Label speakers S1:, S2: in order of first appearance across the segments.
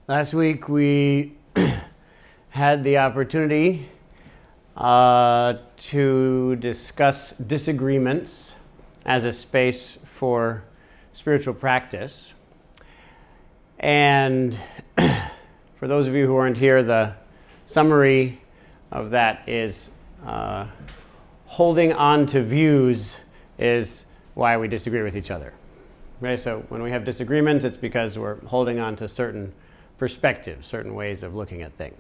S1: Last week we had the opportunity to discuss disagreements as a space for spiritual practice. And for those of you who weren't here, the summary of that is holding on to views is why we disagree with each other. Okay, so when we have disagreements, it's because we're holding on to certain perspectives, certain ways of looking at things.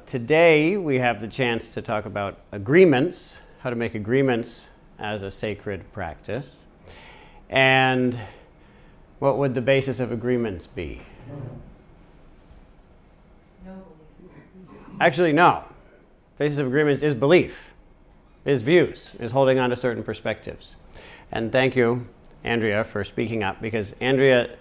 S1: Today we have the chance to talk about agreements, how to make agreements as a sacred practice. And what would the basis of agreements be?
S2: No belief.
S1: Actually, no. Basis of agreements is belief, is views, is holding on to certain perspectives. And thank you, Andrea, for speaking up, because Andrea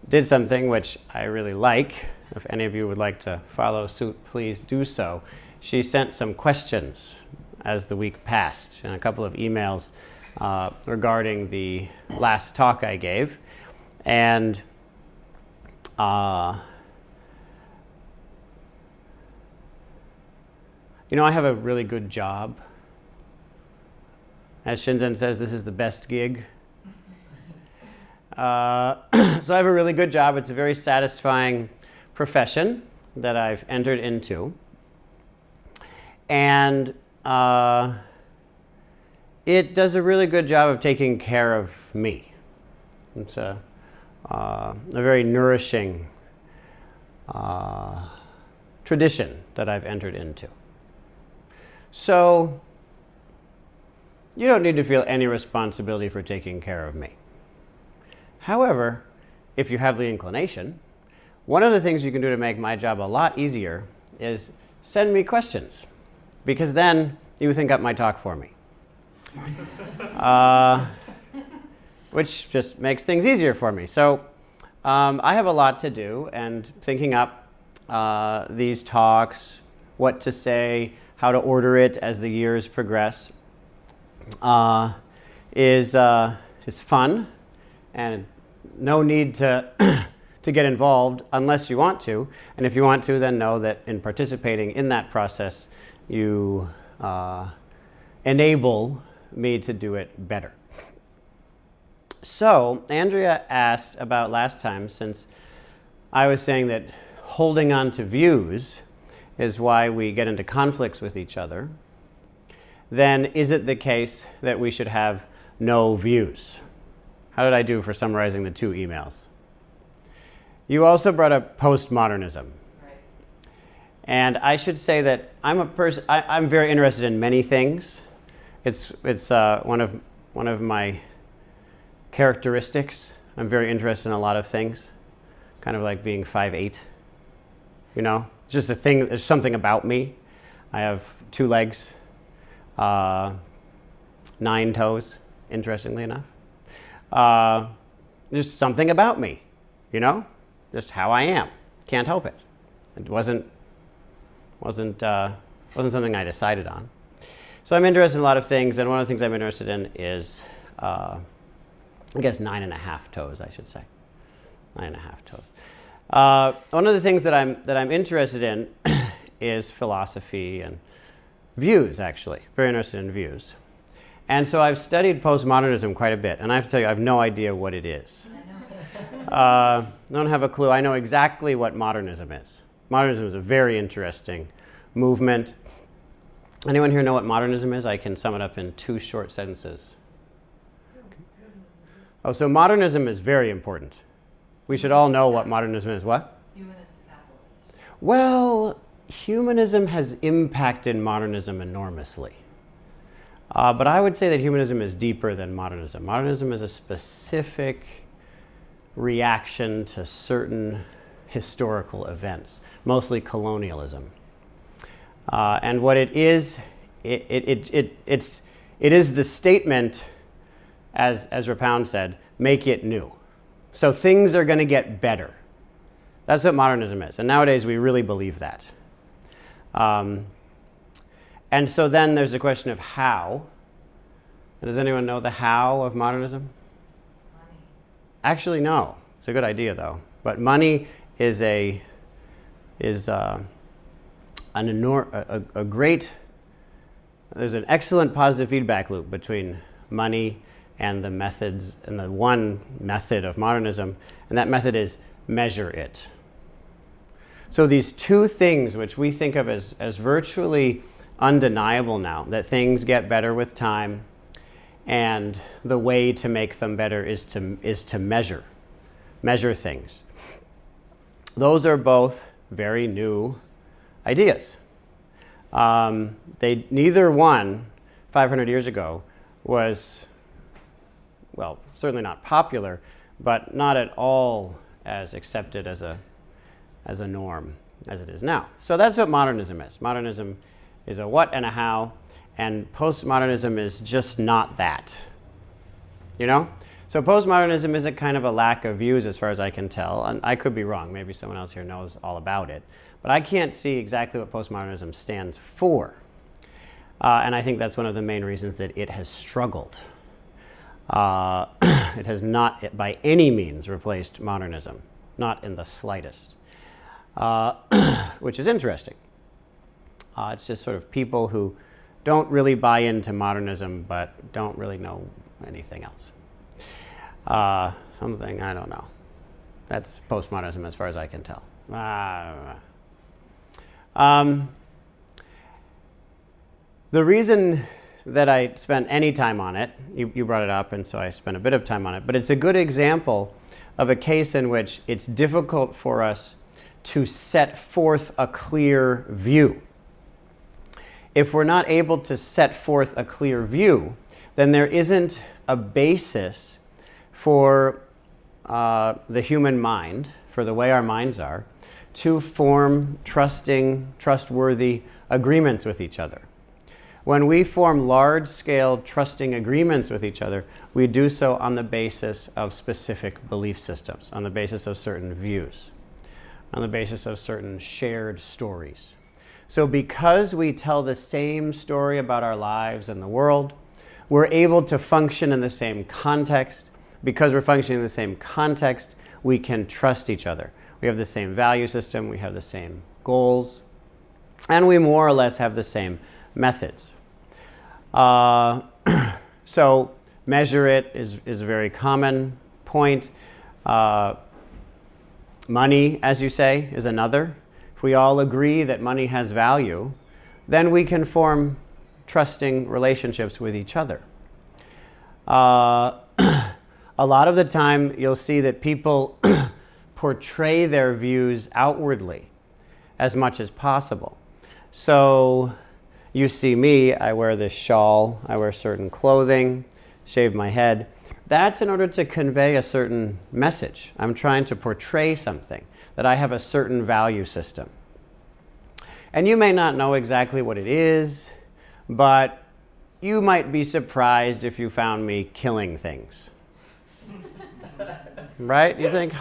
S1: did something which I really like. If any of you would like to follow suit, please do so. She sent some questions as the week passed and a couple of emails regarding the last talk I gave. And I have a really good job. As Shinzen says, this is the best gig. So I have a really good job. It's a very satisfying profession that I've entered into. And it does a really good job of taking care of me. It's a very nourishing tradition that I've entered into. So you don't need to feel any responsibility for taking care of me. However, if you have the inclination, one of the things you can do to make my job a lot easier is send me questions, because then you think up my talk for me. Which just makes things easier for me. So I have a lot to do, and thinking up these talks, what to say, how to order it as the years progress, is fun, and no need to to get involved unless you want to. And if you want to, then know that in participating in that process, you enable me to do it better. So Andrea asked about last time, since I was saying that holding on to views is why we get into conflicts with each other, then is it the case that we should have no views? How did I do for summarizing the two emails? You also brought up postmodernism.
S2: Right.
S1: And I should say that I'm very interested in many things. It's one of my characteristics. I'm very interested in a lot of things, kind of like being 5'8". It's just a thing. There's something about me. I have 2 legs, 9 toes, interestingly enough. There's something about me, just how I am. Can't help it. It wasn't something I decided on. So I'm interested in a lot of things, and one of the things I'm interested in is, I guess 9.5 toes, I should say. 9.5 toes. One of the things that I'm interested in is philosophy and views, actually. Very interested in views. And so I've studied postmodernism quite a bit, and I have to tell you, I have no idea what it is. I don't have a clue. I know exactly what modernism is. Modernism is a very interesting movement. Anyone here know what modernism is? I can sum it up in 2 short sentences. Oh, so modernism is very important. We should all know what modernism is. What?
S2: Humanist capitalist.
S1: Well, humanism has impacted modernism enormously. But I would say that humanism is deeper than modernism. Modernism is a specific reaction to certain historical events, mostly colonialism. And what it is, it is the statement, as Rapound said, make it new. So things are going to get better. That's what modernism is. And nowadays we really believe that. And so then there's the question of how. Does anyone know the how of modernism?
S2: Money.
S1: Actually, no. It's a good idea, though. But money is a great. There's an excellent positive feedback loop between money and the methods, and the one method of modernism, and that method is measure it. So these two things, which we think of as virtually undeniable now, that things get better with time, and the way to make them better is to measure things. Those are both very new ideas. Neither one 500 years ago was, well, certainly not popular, but not at all as accepted as a norm as it is now. So that's what modernism is. Modernism is a what and a how, and postmodernism is just not that. You know? So postmodernism is a kind of a lack of views as far as I can tell, and I could be wrong. Maybe someone else here knows all about it. But I can't see exactly what postmodernism stands for. And I think that's one of the main reasons that it has struggled. It has not by any means replaced modernism, not in the slightest, which is interesting. It's just sort of people who don't really buy into modernism but don't really know anything else. Something, I don't know. That's postmodernism as far as I can tell. The reason that I spent any time on it, you brought it up, and so I spent a bit of time on it, but it's a good example of a case in which it's difficult for us to set forth a clear view. If we're not able to set forth a clear view, then there isn't a basis for the human mind, for the way our minds are, to form trustworthy agreements with each other. When we form large-scale trusting agreements with each other, we do so on the basis of specific belief systems, on the basis of certain views, on the basis of certain shared stories. So because we tell the same story about our lives and the world, we're able to function in the same context. Because we're functioning in the same context, we can trust each other. We have the same value system, we have the same goals, and we more or less have the same methods. So measure it is a very common point. Money, as you say, is another. If we all agree that money has value, then we can form trusting relationships with each other. A lot of the time, you'll see that people portray their views outwardly as much as possible. So you see me, I wear this shawl, I wear certain clothing, shave my head. That's in order to convey a certain message. I'm trying to portray something, that I have a certain value system. And you may not know exactly what it is, but you might be surprised if you found me killing things. Right? You think,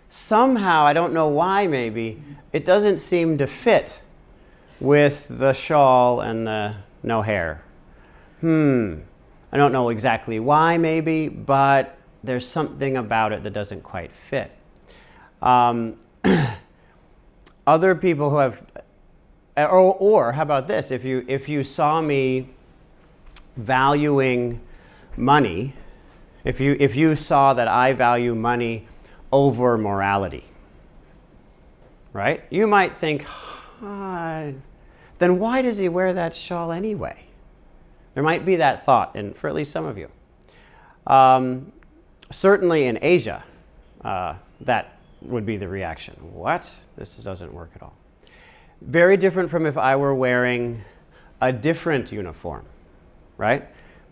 S1: somehow, I don't know why maybe, it doesn't seem to fit with the shawl and the no hair. I don't know exactly why maybe, but there's something about it that doesn't quite fit. Other people who have, or how about this, if you saw me valuing money, if you saw that I value money over morality, right? You might think, then why does he wear that shawl anyway? There might be that thought, for at least some of you. Certainly in Asia, that would be the reaction. What? This doesn't work at all. Very different from if I were wearing a different uniform, right?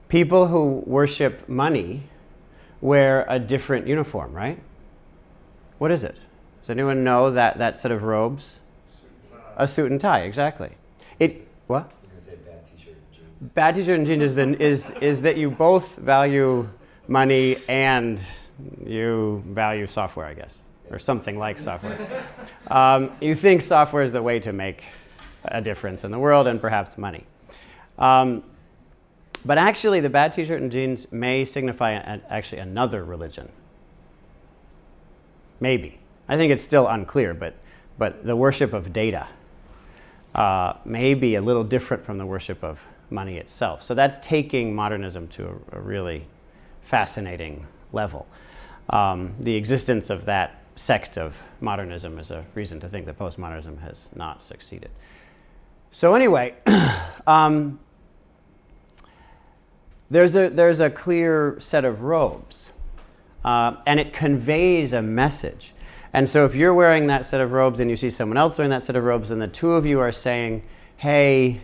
S1: People who worship money wear a different uniform, right? What is it? Does anyone know that set of robes? A suit and tie, exactly. What?
S3: I was going to say bad t-shirt and jeans.
S1: Bad t-shirt and jeans is that you both value money and you value software, I guess, or something like software. You think software is the way to make a difference in the world, and perhaps money. But actually, the bad t-shirt and jeans may signify actually another religion. Maybe. I think it's still unclear, but the worship of data may be a little different from the worship of money itself. So that's taking modernism to a really fascinating level. The existence of that sect of modernism is a reason to think that postmodernism has not succeeded. So anyway, there's a clear set of robes, and it conveys a message. And so if you're wearing that set of robes and you see someone else wearing that set of robes, and the two of you are saying, hey,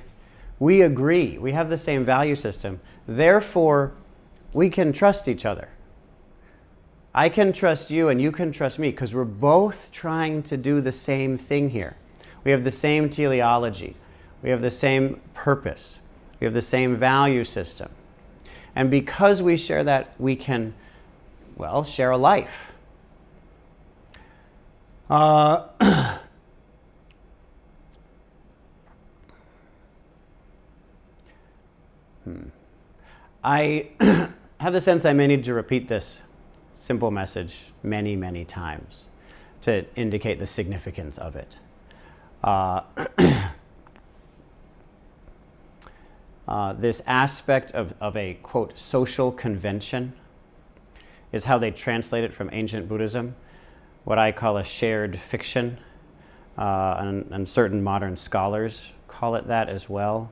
S1: we agree, we have the same value system, therefore we can trust each other. I can trust you and you can trust me because we're both trying to do the same thing here. We have the same teleology. We have the same purpose. We have the same value system. And because we share that, we can, well, share a life. I have the sense I may need to repeat this simple message many, many times to indicate the significance of it. This aspect of a, quote, social convention is how they translate it from ancient Buddhism, what I call a shared fiction, and certain modern scholars call it that as well.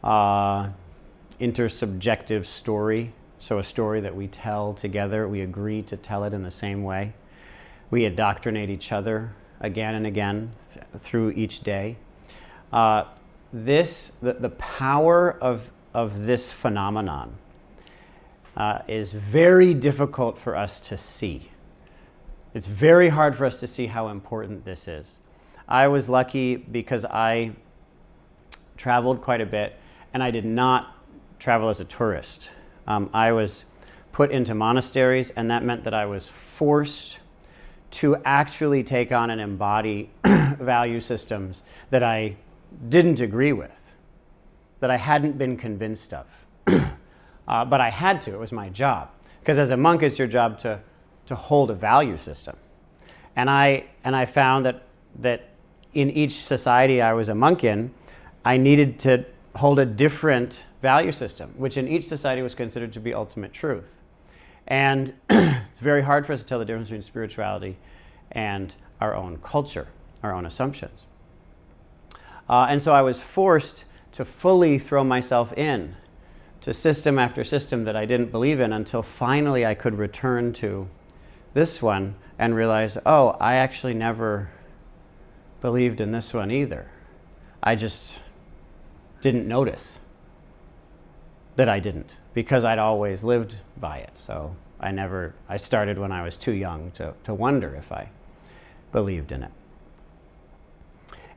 S1: Intersubjective story, so a story that we tell together, we agree to tell it in the same way. We indoctrinate each other again and again through each day. The power of this phenomenon is very difficult for us to see. It's very hard for us to see how important this is. I was lucky because I traveled quite a bit, and I did not travel as a tourist. I was put into monasteries, and that meant that I was forced to actually take on and embody value systems that I didn't agree with, that I hadn't been convinced of. But I had to, it was my job. Because as a monk, it's your job to hold a value system. And I found that in each society I was a monk in, I needed to hold a different value system, which in each society was considered to be ultimate truth. And it's very hard for us to tell the difference between spirituality and our own culture, our own assumptions. And so I was forced to fully throw myself in to system after system that I didn't believe in until finally I could return to this one and realize, oh, I actually never believed in this one either. I just didn't notice that I didn't, because I'd always lived by it. So I started when I was too young to wonder if I believed in it.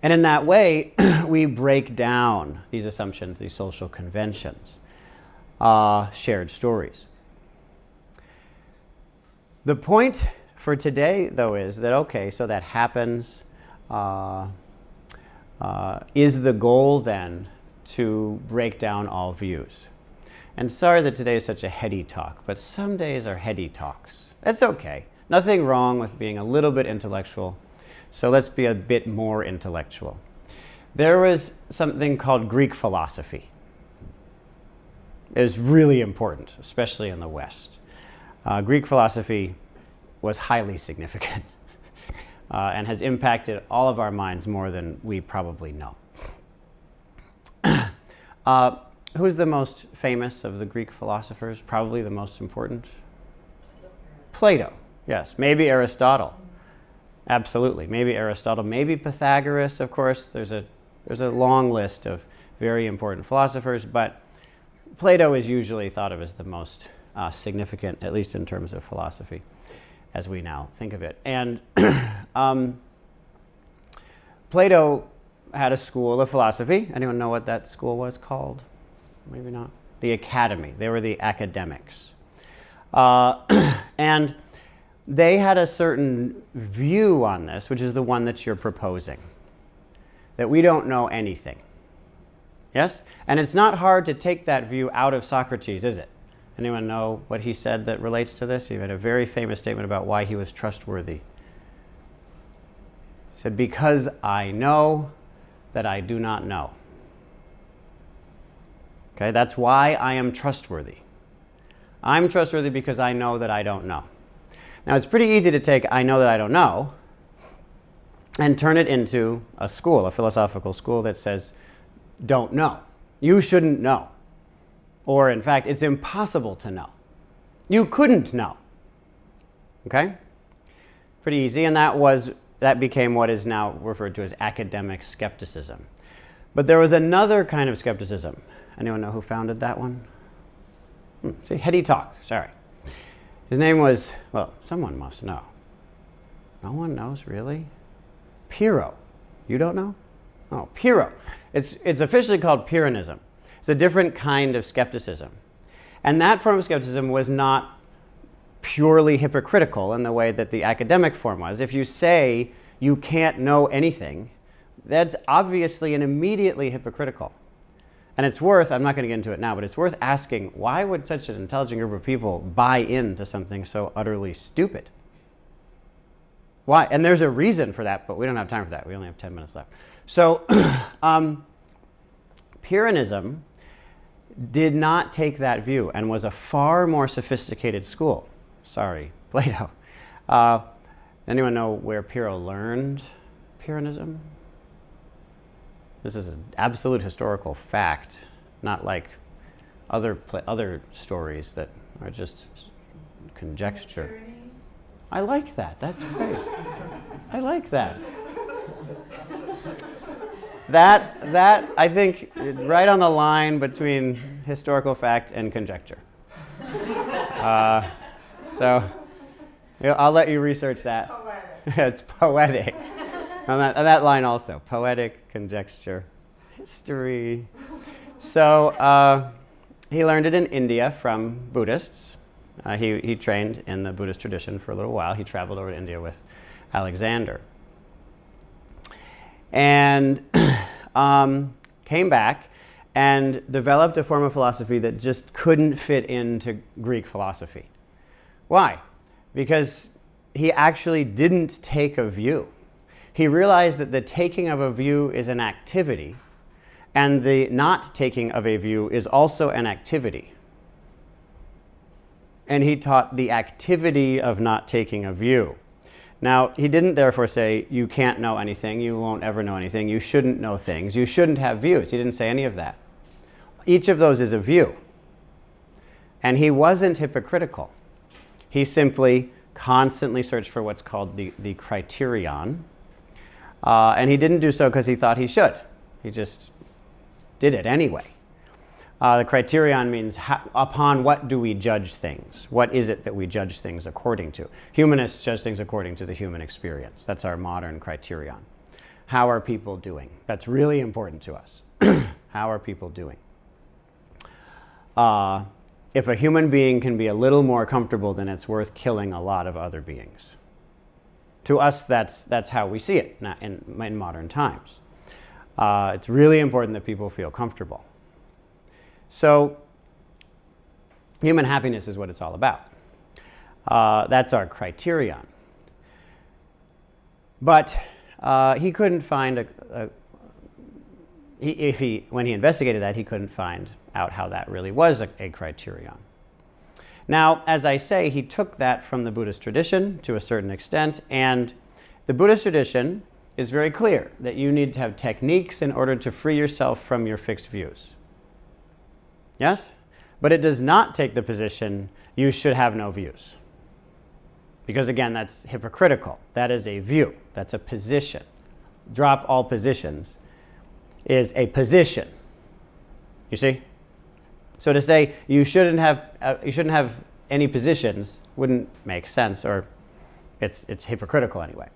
S1: And in that way, we break down these assumptions, these social conventions, shared stories. The point for today, though, is that, okay, so that happens. Is the goal then to break down all views? And sorry that today is such a heady talk, but some days are heady talks. That's okay. Nothing wrong with being a little bit intellectual. So let's be a bit more intellectual. There was something called Greek philosophy. It was really important, especially in the West. Greek philosophy was highly significant and has impacted all of our minds more than we probably know. Who's the most famous of the Greek philosophers? Probably the most important? Plato, yes. Maybe Aristotle. Absolutely. Maybe Aristotle. Maybe Pythagoras, of course. There's a long list of very important philosophers, but Plato is usually thought of as the most significant, at least in terms of philosophy, as we now think of it. And Plato had a school of philosophy. Anyone know what that school was called? Maybe not. The Academy. They were the academics. And they had a certain view on this, which is the one that you're proposing, that we don't know anything. Yes? And it's not hard to take that view out of Socrates, is it? Anyone know what he said that relates to this? He had a very famous statement about why he was trustworthy He said, because I know that I do not know. Okay, that's why I am trustworthy. I'm trustworthy because I know that I don't know. Now, it's pretty easy to take I know that I don't know and turn it into a school, a philosophical school that says, don't know. You shouldn't know. Or, in fact, it's impossible to know. You couldn't know. Okay? Pretty easy, and that became what is now referred to as academic skepticism. But there was another kind of skepticism. Anyone know who founded that one? See, heady talk, sorry. His name was, well, someone must know. No one knows, really? Pyrrho. You don't know? Oh, Pyrrho. It's officially called Pyrrhonism. It's a different kind of skepticism. And that form of skepticism was not purely hypocritical in the way that the academic form was. If you say you can't know anything, that's obviously and immediately hypocritical. And it's worth, I'm not going to get into it now, but it's worth asking, why would such an intelligent group of people buy into something so utterly stupid? Why? And there's a reason for that, but we don't have time for that. We only have 10 minutes left. So Pyrrhonism did not take that view and was a far more sophisticated school. Sorry, Plato. Anyone know where Pyrrho learned Pyrrhonism? This is an absolute historical fact, not like other stories that are just conjecture. I like that. That's great. I like that. That I think right on the line between historical fact and conjecture. So I'll let you research that. It's poetic. On that line also, poetic, conjecture, history. So he learned it in India from Buddhists. He trained in the Buddhist tradition for a little while. He traveled over to India with Alexander. And came back and developed a form of philosophy that just couldn't fit into Greek philosophy. Why? Because he actually didn't take a view. He realized that the taking of a view is an activity, and the not taking of a view is also an activity. And he taught the activity of not taking a view. Now, he didn't therefore say, you can't know anything, you won't ever know anything, you shouldn't know things, you shouldn't have views. He didn't say any of that. Each of those is a view. And he wasn't hypocritical. He simply constantly searched for what's called the criterion. And he didn't do so because he thought he should. He just did it anyway. The criterion means upon what do we judge things? What is it that we judge things according to? Humanists judge things according to the human experience. That's our modern criterion. How are people doing? That's really important to us. How are people doing? If a human being can be a little more comfortable, then it's worth killing a lot of other beings. To us, that's how we see it in modern times. It's really important that people feel comfortable. So human happiness is what it's all about. That's our criterion. But he couldn't find when he investigated that, he couldn't find out how that really was a criterion. Now, as I say, he took that from the Buddhist tradition to a certain extent, and the Buddhist tradition is very clear that you need to have techniques in order to free yourself from your fixed views. Yes? But it does not take the position you should have no views. Because again, that's hypocritical. That is a view. That's a position. Drop all positions is a position. You see? So to say you shouldn't have any positions wouldn't make sense, or it's hypocritical anyway.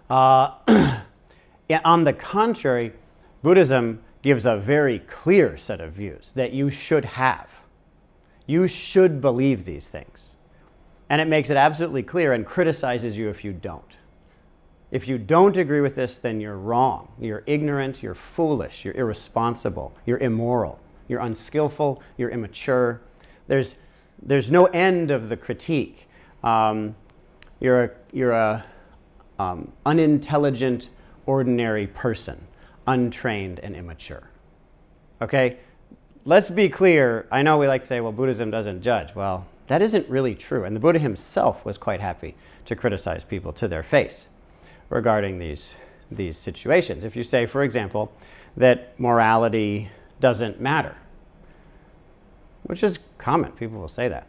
S1: Yeah, on the contrary, Buddhism gives a very clear set of views that you should have. You should believe these things. And it makes it absolutely clear and criticizes you if you don't. If you don't agree with this, then you're wrong. You're ignorant, you're foolish, you're irresponsible, you're immoral, you're unskillful, you're immature. There's no end of the critique. You're a unintelligent, ordinary person, untrained and immature. Okay? Let's be clear. I know we like to say, well, Buddhism doesn't judge. Well, that isn't really true. And the Buddha himself was quite happy to criticize people to their face regarding these situations. If you say, for example, that morality doesn't matter, which is common, people will say that.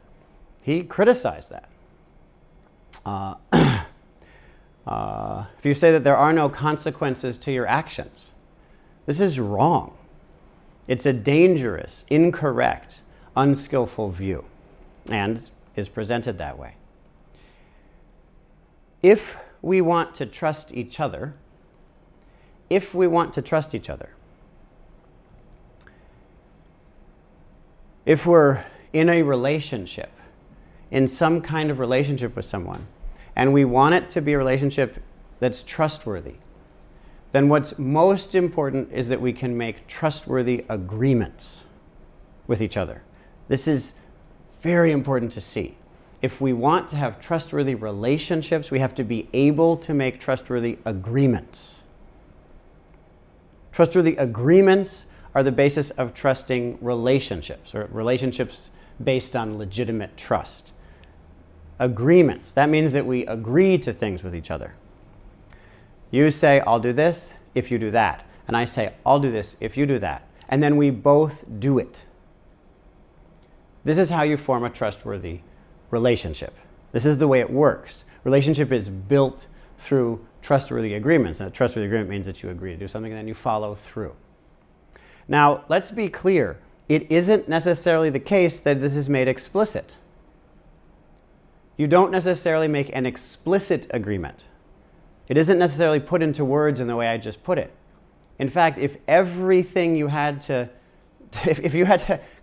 S1: He criticized that. If you say that there are no consequences to your actions, this is wrong. It's a dangerous, incorrect, unskillful view, and is presented that way. If we want to trust each other, if we're in a relationship, in some kind of relationship with someone, and we want it to be a relationship that's trustworthy, then what's most important is that we can make trustworthy agreements with each other. This is very important to see. If we want to have trustworthy relationships, we have to be able to make trustworthy agreements. Trustworthy agreements are the basis of trusting relationships, or relationships based on legitimate trust. Agreements, that means that we agree to things with each other. You say, I'll do this if you do that. And I say, I'll do this if you do that. And then we both do it. This is how you form a trustworthy relationship. This is the way it works. Relationship is built through trustworthy agreements. And a trustworthy agreement means that you agree to do something and then you follow through. Now, let's be clear. It isn't necessarily the case that this is made explicit. You don't necessarily make an explicit agreement. It isn't necessarily put into words in the way I just put it. In fact, if you had to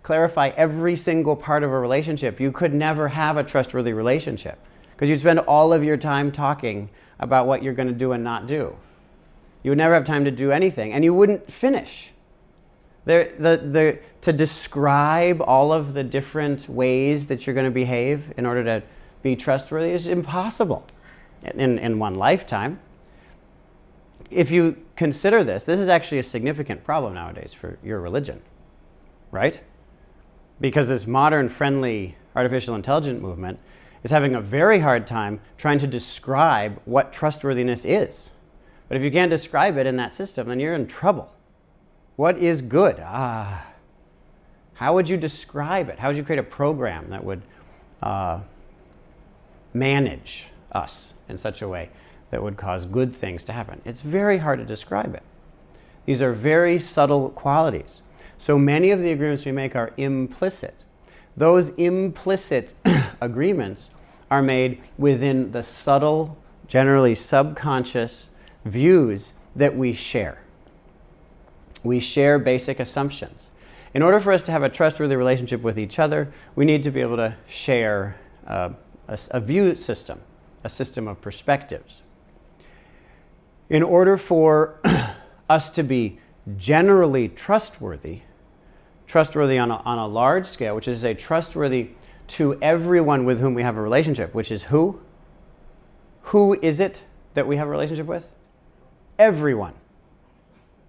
S1: clarify every single part of a relationship, you could never have a trustworthy relationship, because you'd spend all of your time talking about what you're going to do and not do. You would never have time to do anything, and you wouldn't finish. To describe all of the different ways that you're going to behave in order to be trustworthy is impossible in one lifetime. If you consider this is actually a significant problem nowadays for your religion, right? Because this modern, friendly, artificial intelligence movement is having a very hard time trying to describe what trustworthiness is. But if you can't describe it in that system, then you're in trouble. What is good? How would you describe it? How would you create a program that would manage us in such a way that would cause good things to happen? It's very hard to describe it. These are very subtle qualities. So many of the agreements we make are implicit. Those implicit agreements are made within the subtle, generally subconscious views that we share. We share basic assumptions. In order for us to have a trustworthy relationship with each other, we need to be able to share a view system, a system of perspectives. In order for us to be generally trustworthy on a large scale, which is to say trustworthy to everyone with whom we have a relationship, which is who? Who is it that we have a relationship with? Everyone.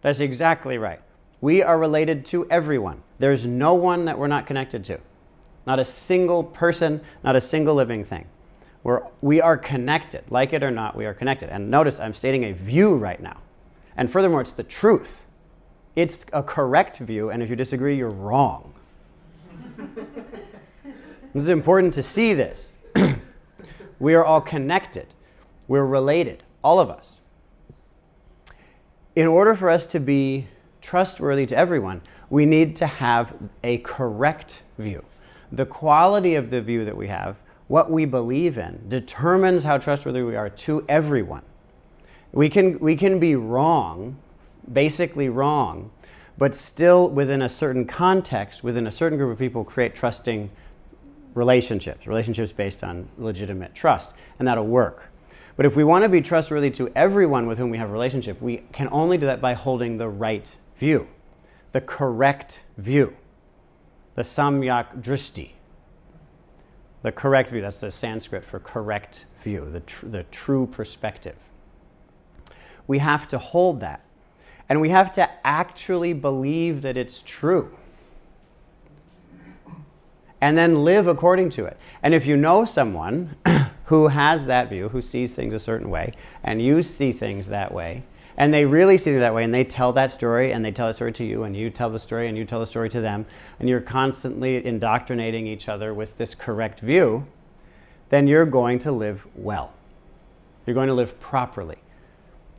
S1: That's exactly right. We are related to everyone. There's no one that we're not connected to. Not a single person, not a single living thing. We are connected. Like it or not, we are connected. And notice I'm stating a view right now. And furthermore, it's the truth. It's a correct view, and if you disagree, you're wrong. This is important to see this. We are all connected. We're related, all of us. In order for us to be trustworthy to everyone, we need to have a correct view. The quality of the view that we have, what we believe in, determines how trustworthy we are to everyone. We can be wrong, basically wrong, but still within a certain context, within a certain group of people, create trusting relationships based on legitimate trust, and that'll work. But if we want to be trustworthy to everyone with whom we have a relationship, we can only do that by holding the right view, the correct view, the samyak drishti. The correct view, that's the Sanskrit for correct view, the true perspective. We have to hold that. And we have to actually believe that it's true. And then live according to it. And if you know someone who has that view, who sees things a certain way, and you see things that way, and they really see it that way, and they tell that story, and they tell the story to you, and you tell the story, and you tell the story to them, and you're constantly indoctrinating each other with this correct view, then you're going to live well. You're going to live properly.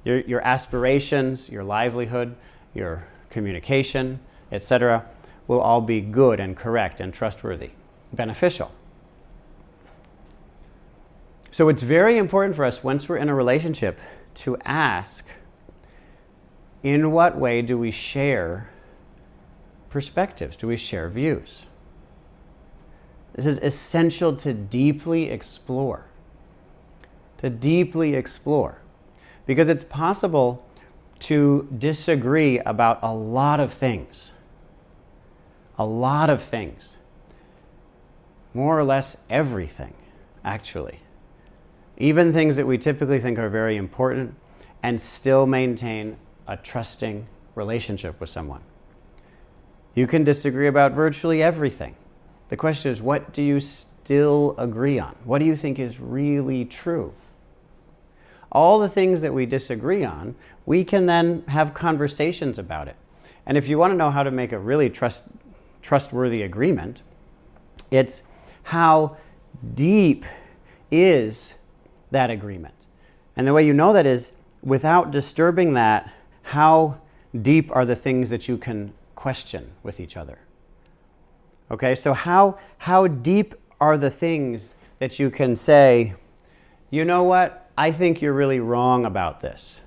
S1: Your aspirations, your livelihood, your communication, etc., will all be good and correct and trustworthy, beneficial. So it's very important for us, once we're in a relationship, to ask, in what way do we share perspectives? Do we share views? This is essential to deeply explore. To deeply explore. Because it's possible to disagree about a lot of things. A lot of things. More or less everything, actually. Even things that we typically think are very important, and still maintain a trusting relationship with someone. You can disagree about virtually everything. The question is, what do you still agree on? What do you think is really true? All the things that we disagree on, we can then have conversations about it. And if you want to know how to make a really trustworthy agreement, it's how deep is that agreement. And the way you know that is, without disturbing that, how deep are the things that you can question with each other? Okay, so how deep are the things that you can say, you know what, I think you're really wrong about this.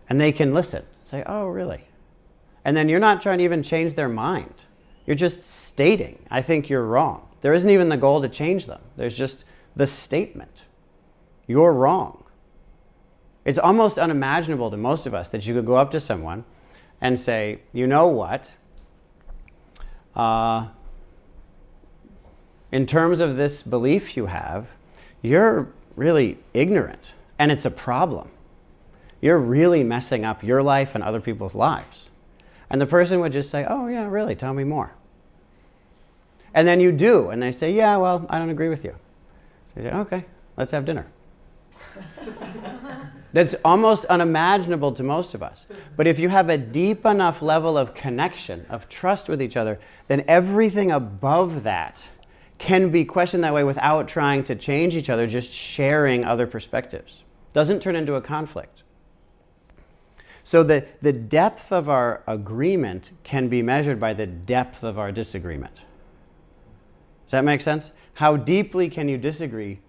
S1: And they can listen, say, oh, really? And then you're not trying to even change their mind. You're just stating, I think you're wrong. There isn't even the goal to change them. There's just the statement. You're wrong. It's almost unimaginable to most of us that you could go up to someone and say, you know what? In terms of this belief you have, you're really ignorant, and it's a problem. You're really messing up your life and other people's lives. And the person would just say, oh yeah, really, tell me more. And then you do, and they say, yeah, well, I don't agree with you. So you say, okay, let's have dinner. That's almost unimaginable to most of us. But if you have a deep enough level of connection, of trust with each other, then everything above that can be questioned that way without trying to change each other, just sharing other perspectives. Doesn't turn into a conflict. So the depth of our agreement can be measured by the depth of our disagreement. Does that make sense? How deeply can you disagree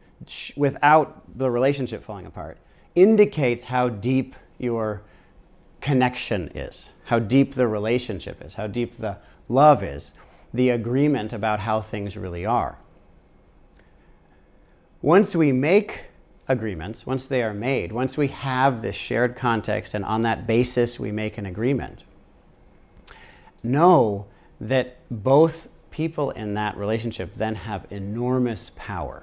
S1: without the relationship falling apart indicates how deep your connection is, how deep the relationship is, how deep the love is, the agreement about how things really are. Once we make agreements, once they are made, once we have this shared context and on that basis we make an agreement, know that both people in that relationship then have enormous power.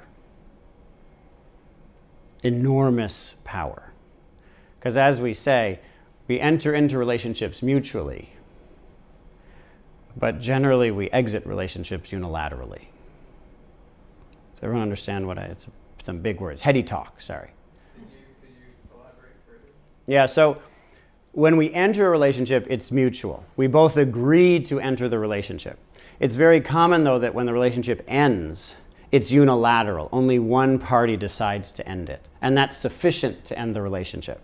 S1: Enormous power. Because as we say, we enter into relationships mutually, but generally we exit relationships unilaterally. Does everyone understand what it's some big words, heady talk, sorry.
S4: Could you elaborate further?
S1: Yeah, so when we enter a relationship, it's mutual. We both agree to enter the relationship. It's very common, though, that when the relationship ends, it's unilateral. Only one party decides to end it. And that's sufficient to end the relationship.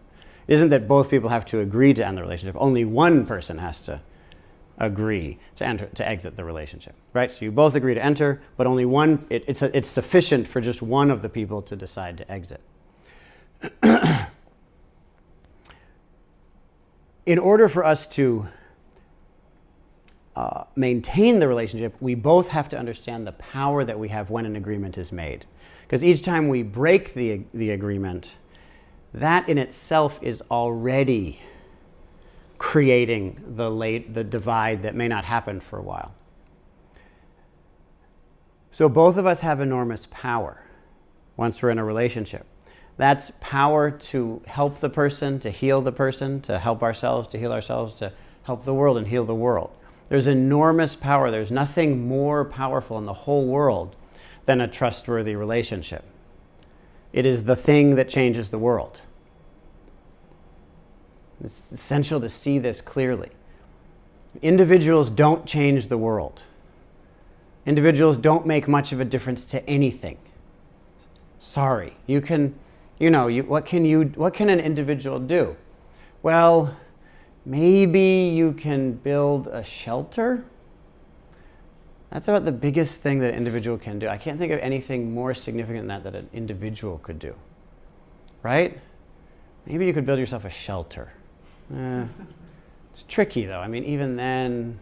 S1: It isn't that both people have to agree to end the relationship. Only one person has to agree to exit the relationship. Right? So you both agree to enter, but only one, it's sufficient for just one of the people to decide to exit. In order for us to maintain the relationship, we both have to understand the power that we have when an agreement is made. Because each time we break the agreement, that in itself is already creating the divide that may not happen for a while. So both of us have enormous power once we're in a relationship. That's power to help the person, to heal the person, to help ourselves, to heal ourselves, to help the world and heal the world. There's enormous power. There's nothing more powerful in the whole world than a trustworthy relationship. It is the thing that changes the world. It's essential to see this clearly. Individuals don't change the world. Individuals don't make much of a difference to anything. Sorry, what can an individual do? Well, maybe you can build a shelter. That's about the biggest thing that an individual can do. I can't think of anything more significant than that an individual could do. Right? Maybe you could build yourself a shelter. It's tricky though. I mean, even then,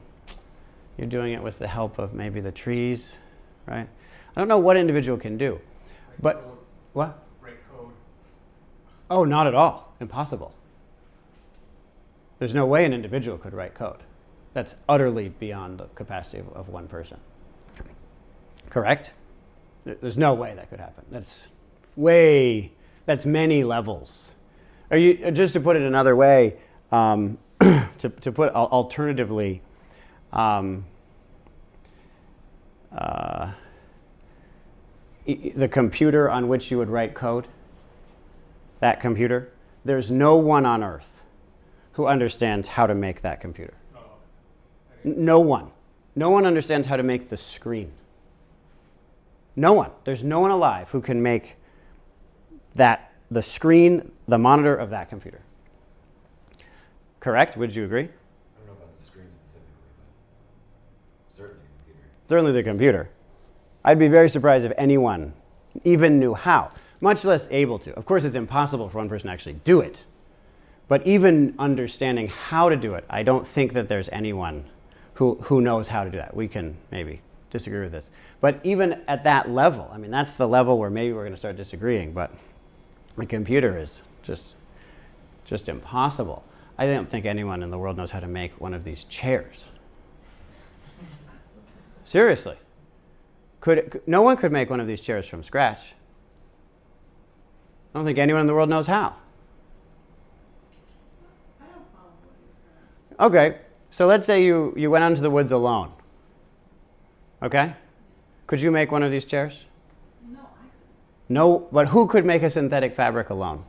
S1: you're doing it with the help of maybe the trees, right? I don't know what an individual can do. But, what?
S4: Write code.
S1: Oh, not at all. Impossible. There's no way an individual could write code. That's utterly beyond the capacity of one person. Correct? There's no way that could happen. That's many levels. Just to put it another way, to put alternatively, the computer on which you would write code, that computer, there's no one on earth who understands how to make that computer. No one. No one understands how to make the screen. No one. There's no one alive who can make the screen, the monitor of that computer. Correct? Would you agree?
S3: I don't know about the screen specifically, but certainly the computer.
S1: Certainly the computer. I'd be very surprised if anyone even knew how, much less able to. Of course, it's impossible for one person to actually do it. But even understanding how to do it, I don't think that there's anyone who knows how to do that. We can maybe disagree with this. But even at that level, I mean, that's the level where maybe we're going to start disagreeing, but the computer is just impossible. I don't think anyone in the world knows how to make one of these chairs. Seriously. No one could make one of these chairs from scratch. I don't think anyone in the world knows how.
S2: I don't follow what you're saying.
S1: Okay, so let's say you went out into the woods alone. Okay? Could you make one of these chairs?
S2: No, I couldn't.
S1: No, but who could make a synthetic fabric alone?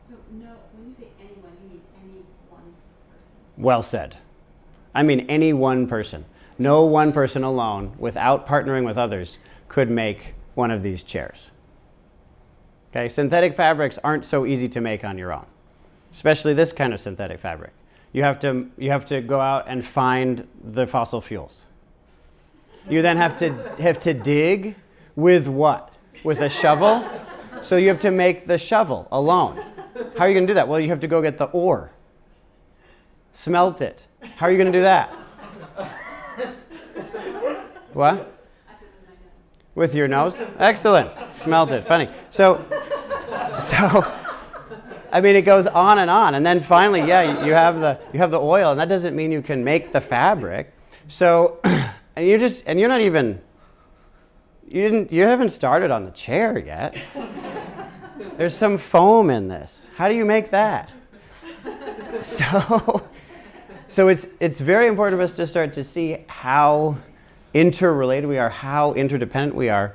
S2: So, no, when you say anyone, you mean any one person.
S1: Well said. I mean any one person. No one person alone, without partnering with others, could make one of these chairs. Okay, synthetic fabrics aren't so easy to make on your own, especially this kind of synthetic fabric. You have to go out and find the fossil fuels. You then have to dig with what? With a shovel? So you have to make the shovel alone. How are you going to do that? Well, you have to go get the ore. Smelt it. How are you going to do that? What? With your nose? Excellent. Smelt it. Funny. So, I mean, it goes on, and then finally, yeah, you have the oil, and that doesn't mean you can make the fabric. So, and you're not even, you haven't started on the chair yet. There's some foam in this. How do you make that? So it's very important for us to start to see how interrelated we are, how interdependent we are.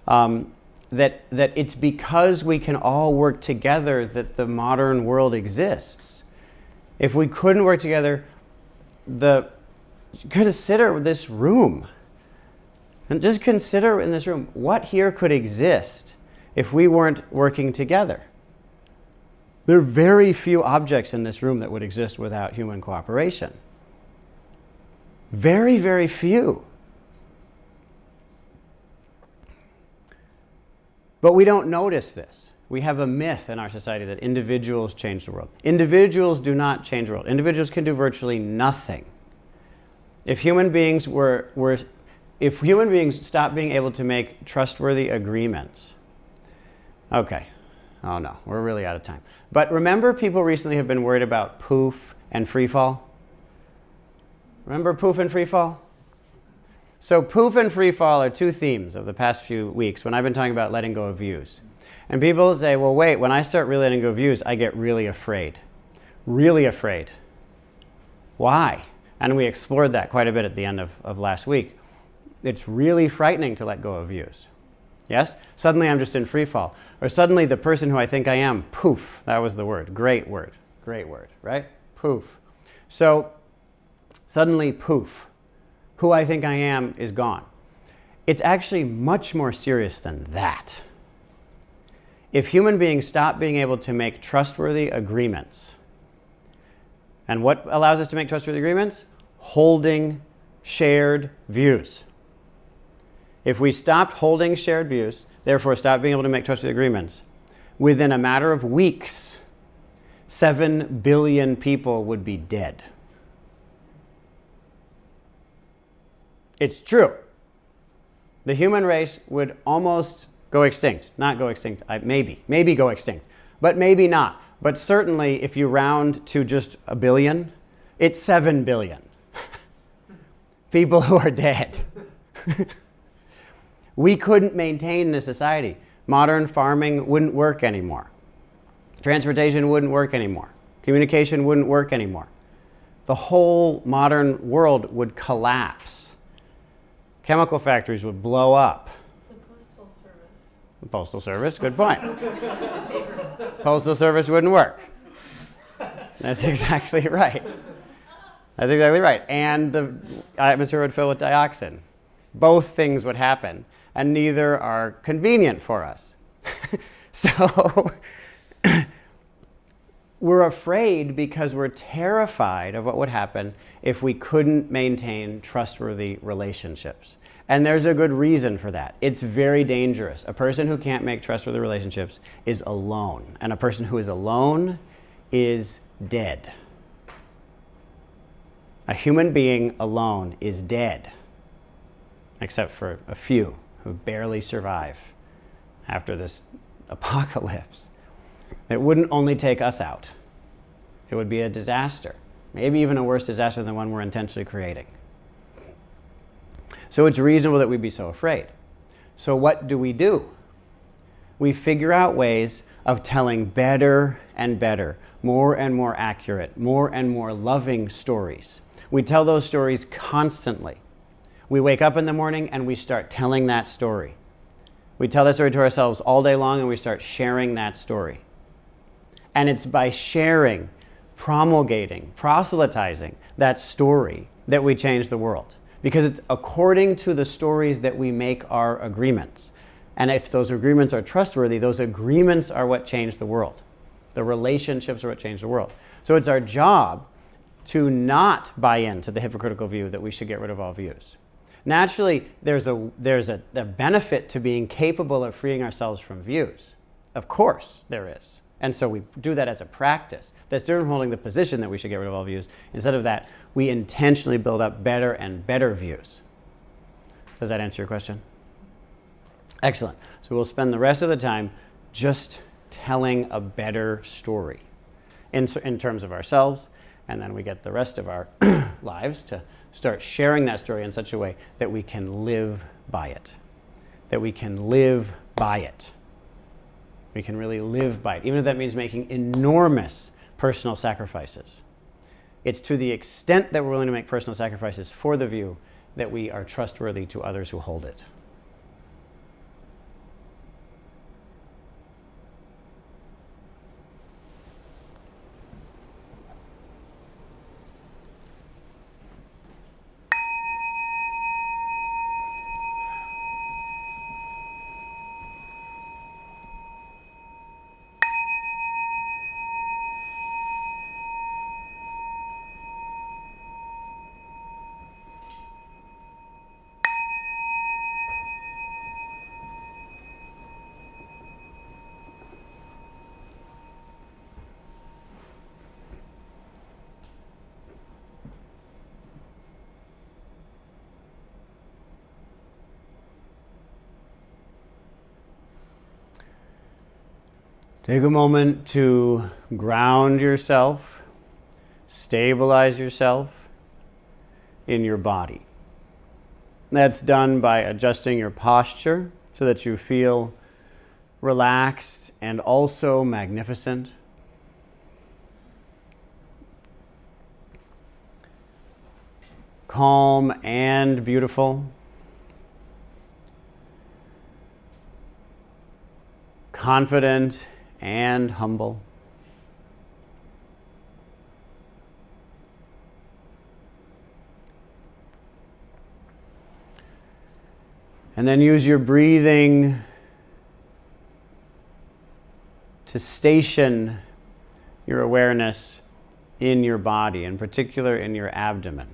S1: That it's because we can all work together that the modern world exists. If we couldn't work together, consider this room. And just consider in this room, what here could exist if we weren't working together? There are very few objects in this room that would exist without human cooperation. Very, very few. But we don't notice this. We have a myth in our society that individuals change the world. Individuals do not change the world. Individuals can do virtually nothing. If human beings stopped being able to make trustworthy agreements, okay, oh no, we're really out of time. But remember, people recently have been worried about poof and free fall? Remember poof and free fall? So poof and free fall are two themes of the past few weeks when I've been talking about letting go of views. And people say, well, wait, when I start really letting go of views, I get really afraid. Really afraid. Why? And we explored that quite a bit at the end of last week. It's really frightening to let go of views. Yes? Suddenly I'm just in free fall. Or suddenly the person who I think I am, poof, that was the word. Great word, right? Poof. So suddenly, poof, who I think I am is gone. It's actually much more serious than that. If human beings stop being able to make trustworthy agreements, and what allows us to make trustworthy agreements? Holding shared views. If we stopped holding shared views, therefore stopped being able to make trustworthy agreements, within a matter of weeks, 7 billion people would be dead. It's true. The human race would almost go extinct. Not go extinct, maybe go extinct, but maybe not. But certainly, if you round to just a billion, it's 7 billion people who are dead. We couldn't maintain this society. Modern farming wouldn't work anymore. Transportation wouldn't work anymore. Communication wouldn't work anymore. The whole modern world would collapse. Chemical factories would blow up.
S2: The Postal Service.
S1: The Postal Service, good point. Postal Service wouldn't work. That's exactly right. That's exactly right. And the atmosphere would fill with dioxin. Both things would happen, and neither are convenient for us. So we're afraid because we're terrified of what would happen if we couldn't maintain trustworthy relationships. And there's a good reason for that. It's very dangerous. A person who can't make trustworthy relationships is alone. And a person who is alone is dead. A human being alone is dead, except for a few who barely survive after this apocalypse. It wouldn't only take us out. It would be a disaster, maybe even a worse disaster than the one we're intentionally creating. So it's reasonable that we'd be so afraid. So what do? We figure out ways of telling better and better, more and more accurate, more and more loving stories. We tell those stories constantly. We wake up in the morning and we start telling that story. We tell that story to ourselves all day long and we start sharing that story. And it's by sharing, promulgating, proselytizing that story that we change the world. Because it's according to the stories that we make our agreements. And if those agreements are trustworthy, those agreements are what change the world. The relationships are what change the world. So it's our job to not buy into the hypocritical view that we should get rid of all views. Naturally, there's a benefit to being capable of freeing ourselves from views. Of course there is. And so we do that as a practice. That's different from holding the position that we should get rid of all views. Instead of that, we intentionally build up better and better views. Does that answer your question? Excellent. So we'll spend the rest of the time just telling a better story in terms of ourselves, and then we get the rest of our lives to start sharing that story in such a way that we can live by it. That we can live by it. We can really live by it, even if that means making enormous personal sacrifices. It's to the extent that we're willing to make personal sacrifices for the view that we are trustworthy to others who hold it. Take a moment to ground yourself, stabilize yourself in your body. That's done by adjusting your posture so that you feel relaxed and also magnificent. Calm and beautiful. Confident and humble. And then use your breathing to station your awareness in your body, in particular in your abdomen.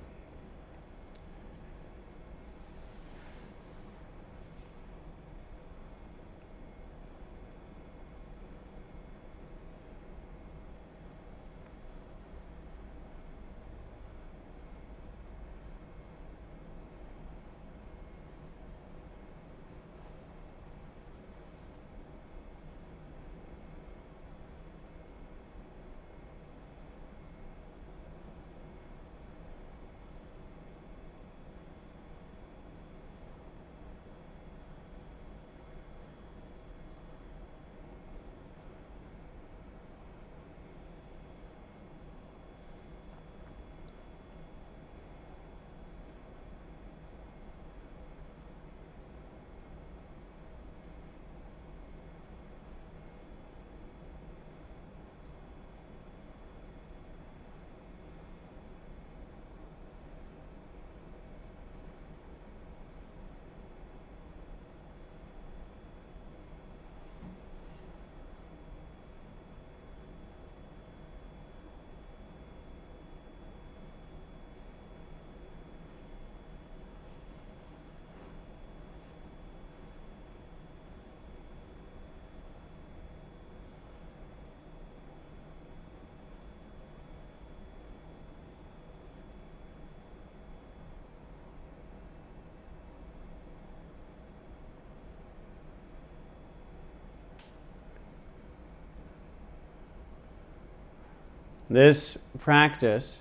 S1: This practice,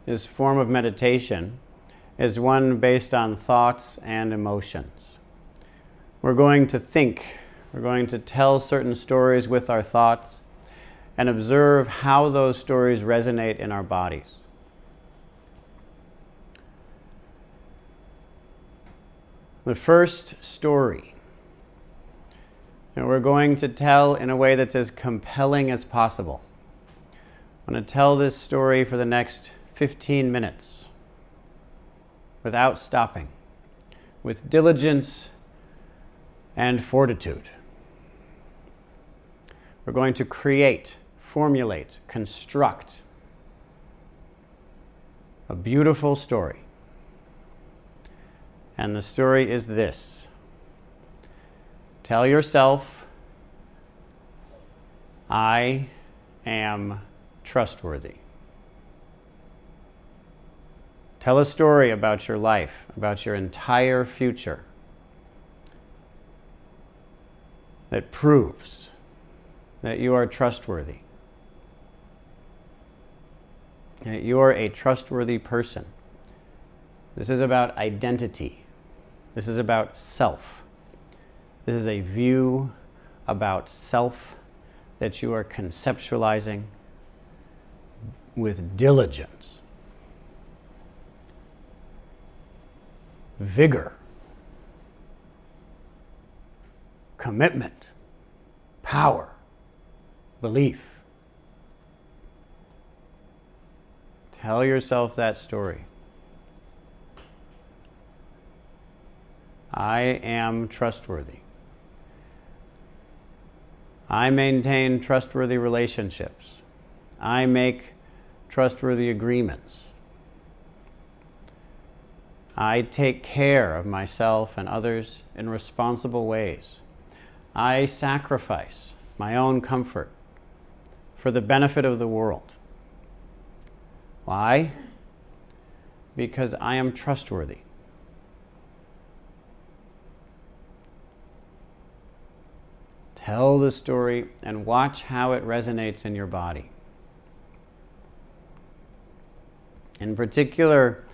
S1: this form of meditation, is one based on thoughts and emotions. We're going to think, we're going to tell certain stories with our thoughts and observe how those stories resonate in our bodies. The first story that we're going to tell in a way that's as compelling as possible. I'm going to tell this story for the next 15 minutes without stopping, with diligence and fortitude. We're going to create, formulate, construct a beautiful story. And the story is this. Tell yourself, I am trustworthy. Tell a story about your life, about your entire future, that proves that you are trustworthy, that you are a trustworthy person. This is about identity. This is about self. This is a view about self that you are conceptualizing with diligence, vigor, commitment, power, belief. Tell yourself that story. I am trustworthy. I maintain trustworthy relationships. I make trustworthy agreements. I take care of myself and others in responsible ways. I sacrifice my own comfort for the benefit of the world. Why? Because I am trustworthy. Tell the story and watch how it resonates in your body. In particular,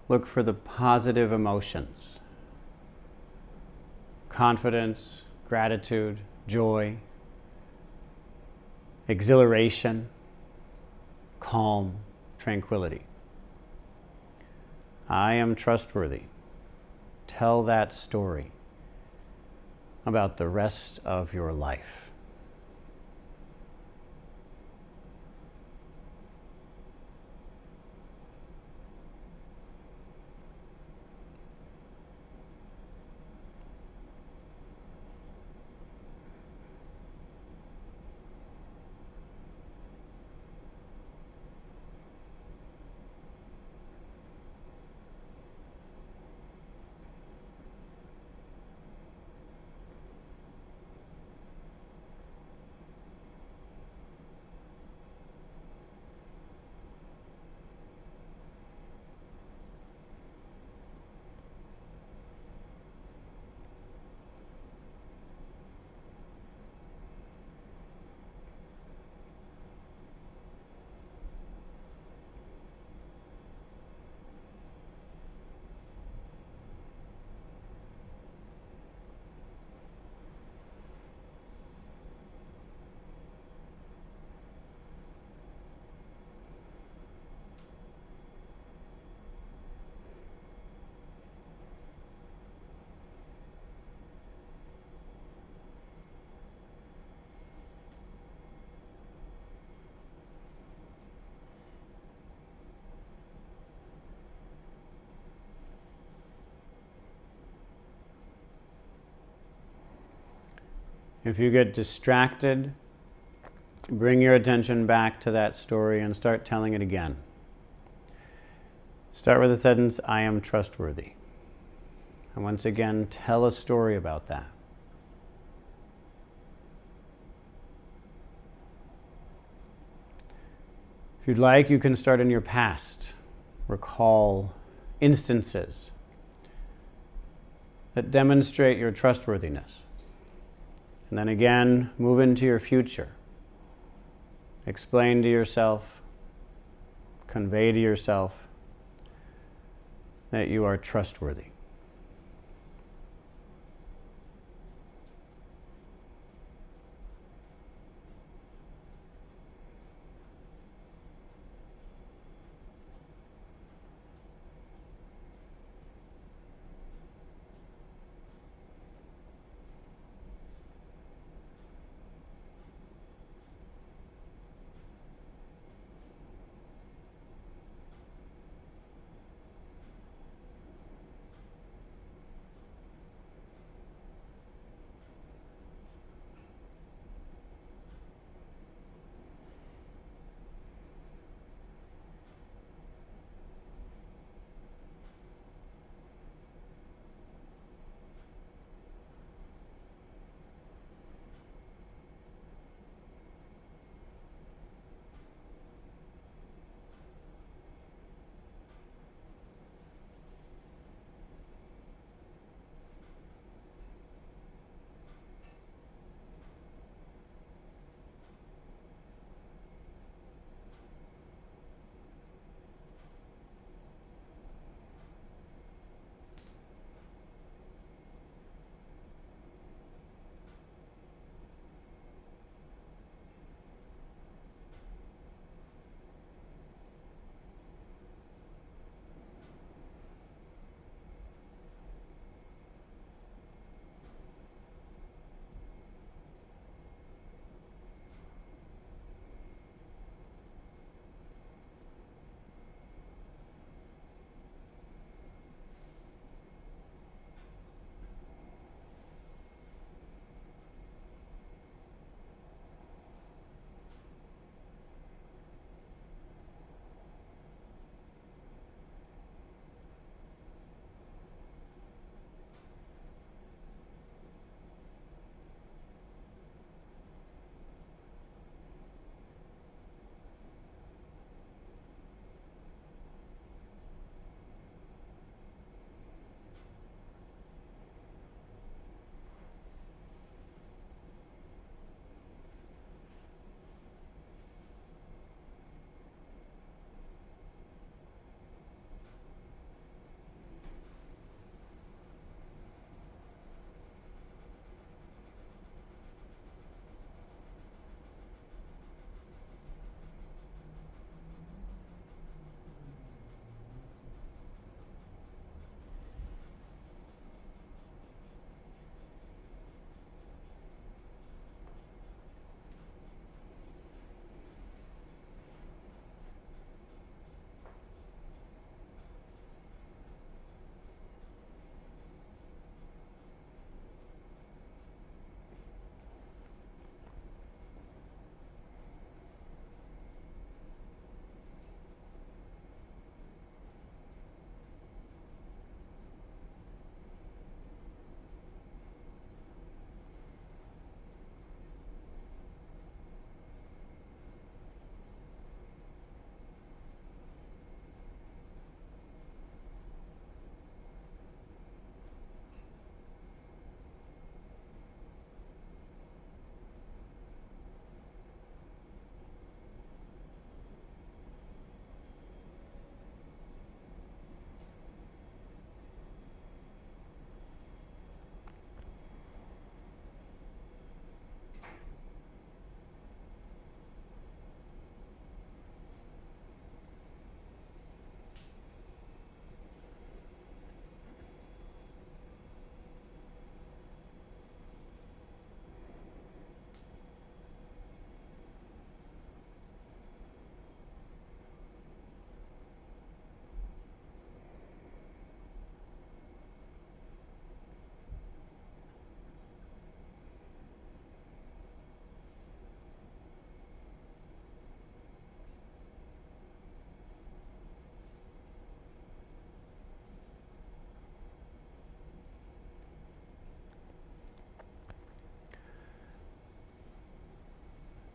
S1: look for the positive emotions. Confidence, gratitude, joy, exhilaration, calm, tranquility. I am trustworthy. Tell that story about the rest of your life. If you get distracted, bring your attention back to that story and start telling it again. Start with the sentence, I am trustworthy. And once again, tell a story about that. If you'd like, you can start in your past. Recall instances that demonstrate your trustworthiness. And then again, move into your future. Explain to yourself, convey to yourself that you are trustworthy.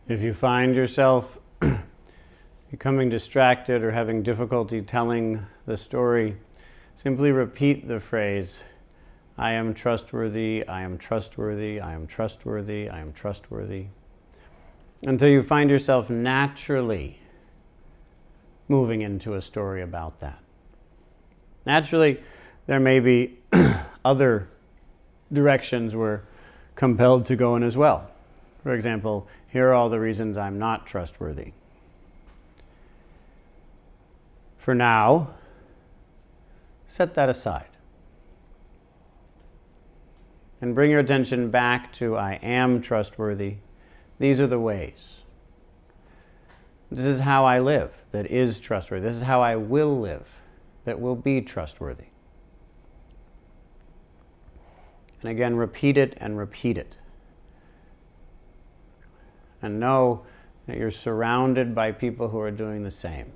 S1: If you find yourself becoming distracted or having difficulty telling the story, simply repeat the phrase, I am trustworthy, I am trustworthy, I am trustworthy, I am trustworthy, until you find yourself naturally moving into a story about that. Naturally, there may be other directions we're compelled to go in as well. For example, here are all the reasons I'm not trustworthy. For now, set that aside. And bring your attention back to I am trustworthy. These are the ways. This is how I live that is trustworthy. This is how I will live that will be trustworthy. And again, repeat it and repeat it. And know that you're surrounded by people who are doing the same.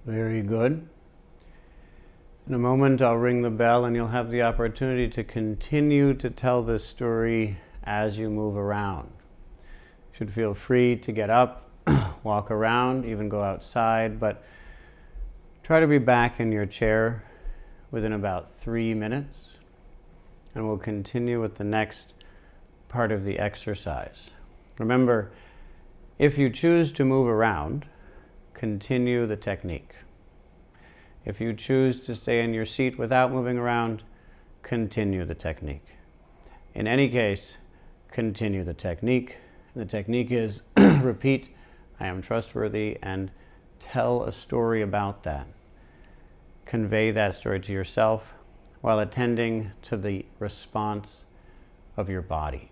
S1: Very good. In a moment, I'll ring the bell and you'll have the opportunity to continue to tell this story as you move around. You should feel free to get up, walk around, even go outside, but try to be back in your chair within about 3 minutes, and we'll continue with the next part of the exercise. Remember, if you choose to move around, continue the technique. If you choose to stay in your seat without moving around, continue the technique. In any case, continue the technique. The technique is repeat, I am trustworthy, and tell a story about that. Convey that story to yourself while attending to the response of your body.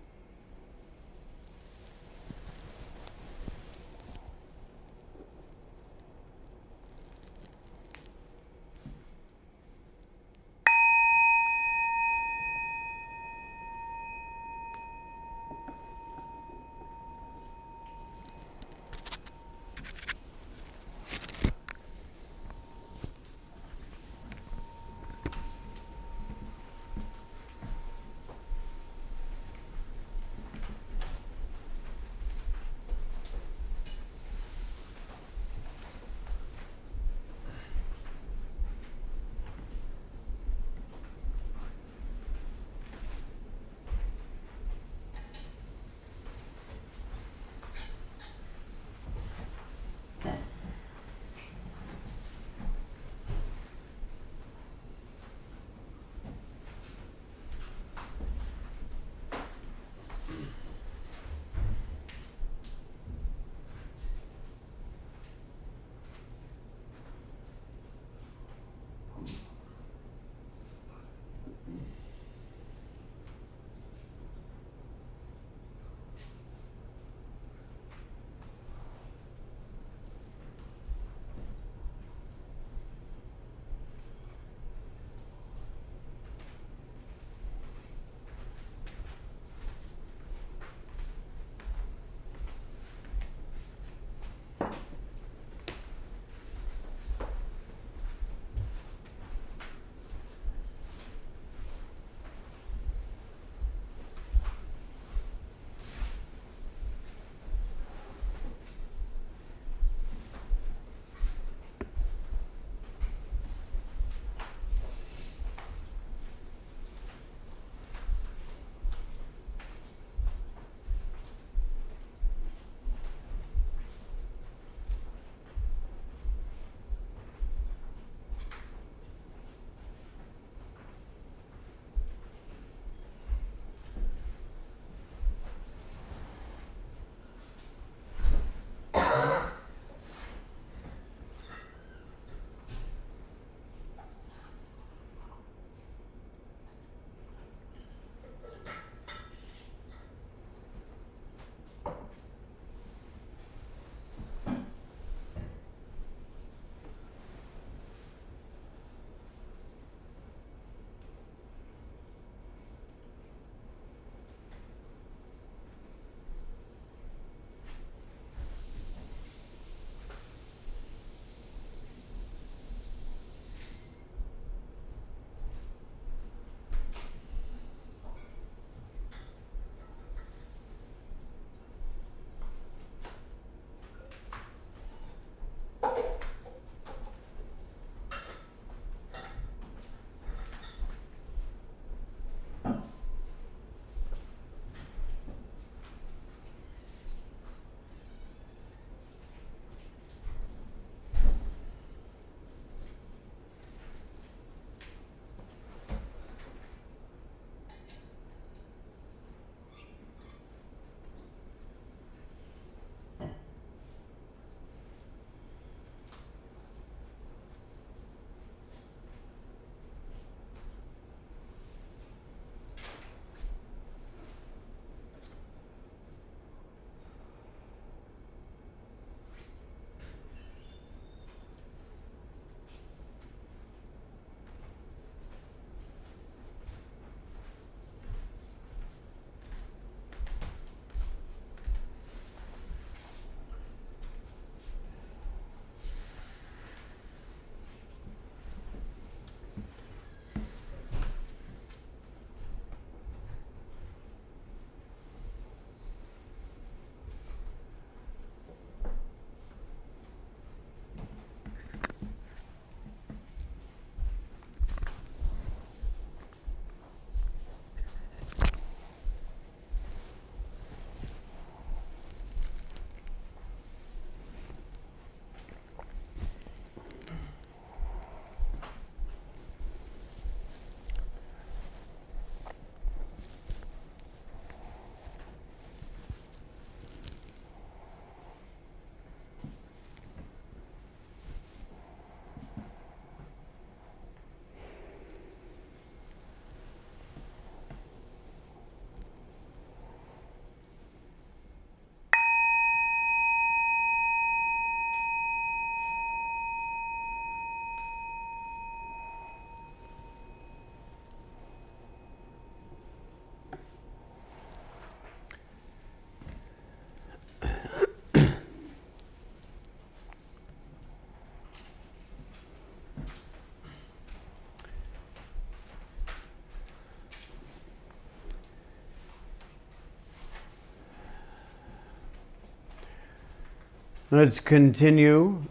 S1: Let's continue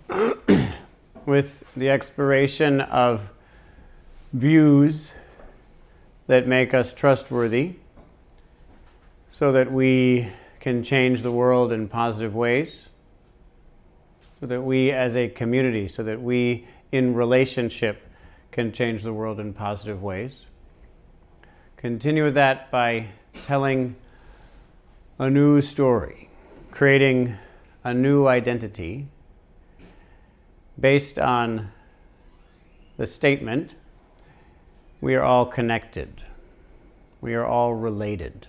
S1: with the exploration of views that make us trustworthy so that we can change the world in positive ways, so that we as a community, so that we in relationship can change the world in positive ways. Continue with that by telling a new story, creating a new identity based on the statement, we are all connected, we are all related.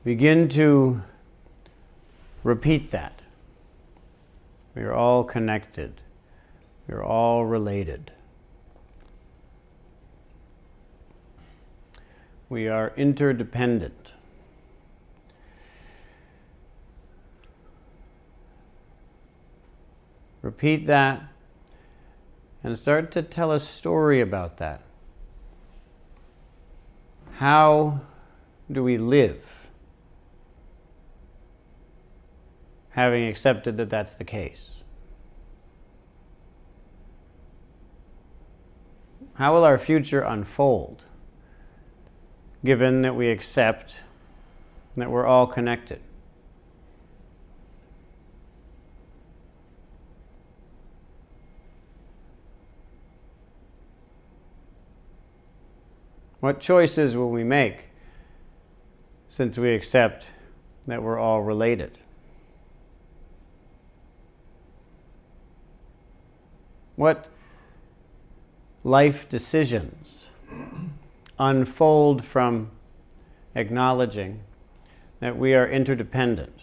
S1: Begin to repeat that. We are all connected. We are all related. We are interdependent. Repeat that and start to tell a story about that. How do we live, having accepted that that's the case? How will our future unfold, given that we accept that we're all connected? What choices will we make since we accept that we're all related? What life decisions unfold from acknowledging that we are interdependent?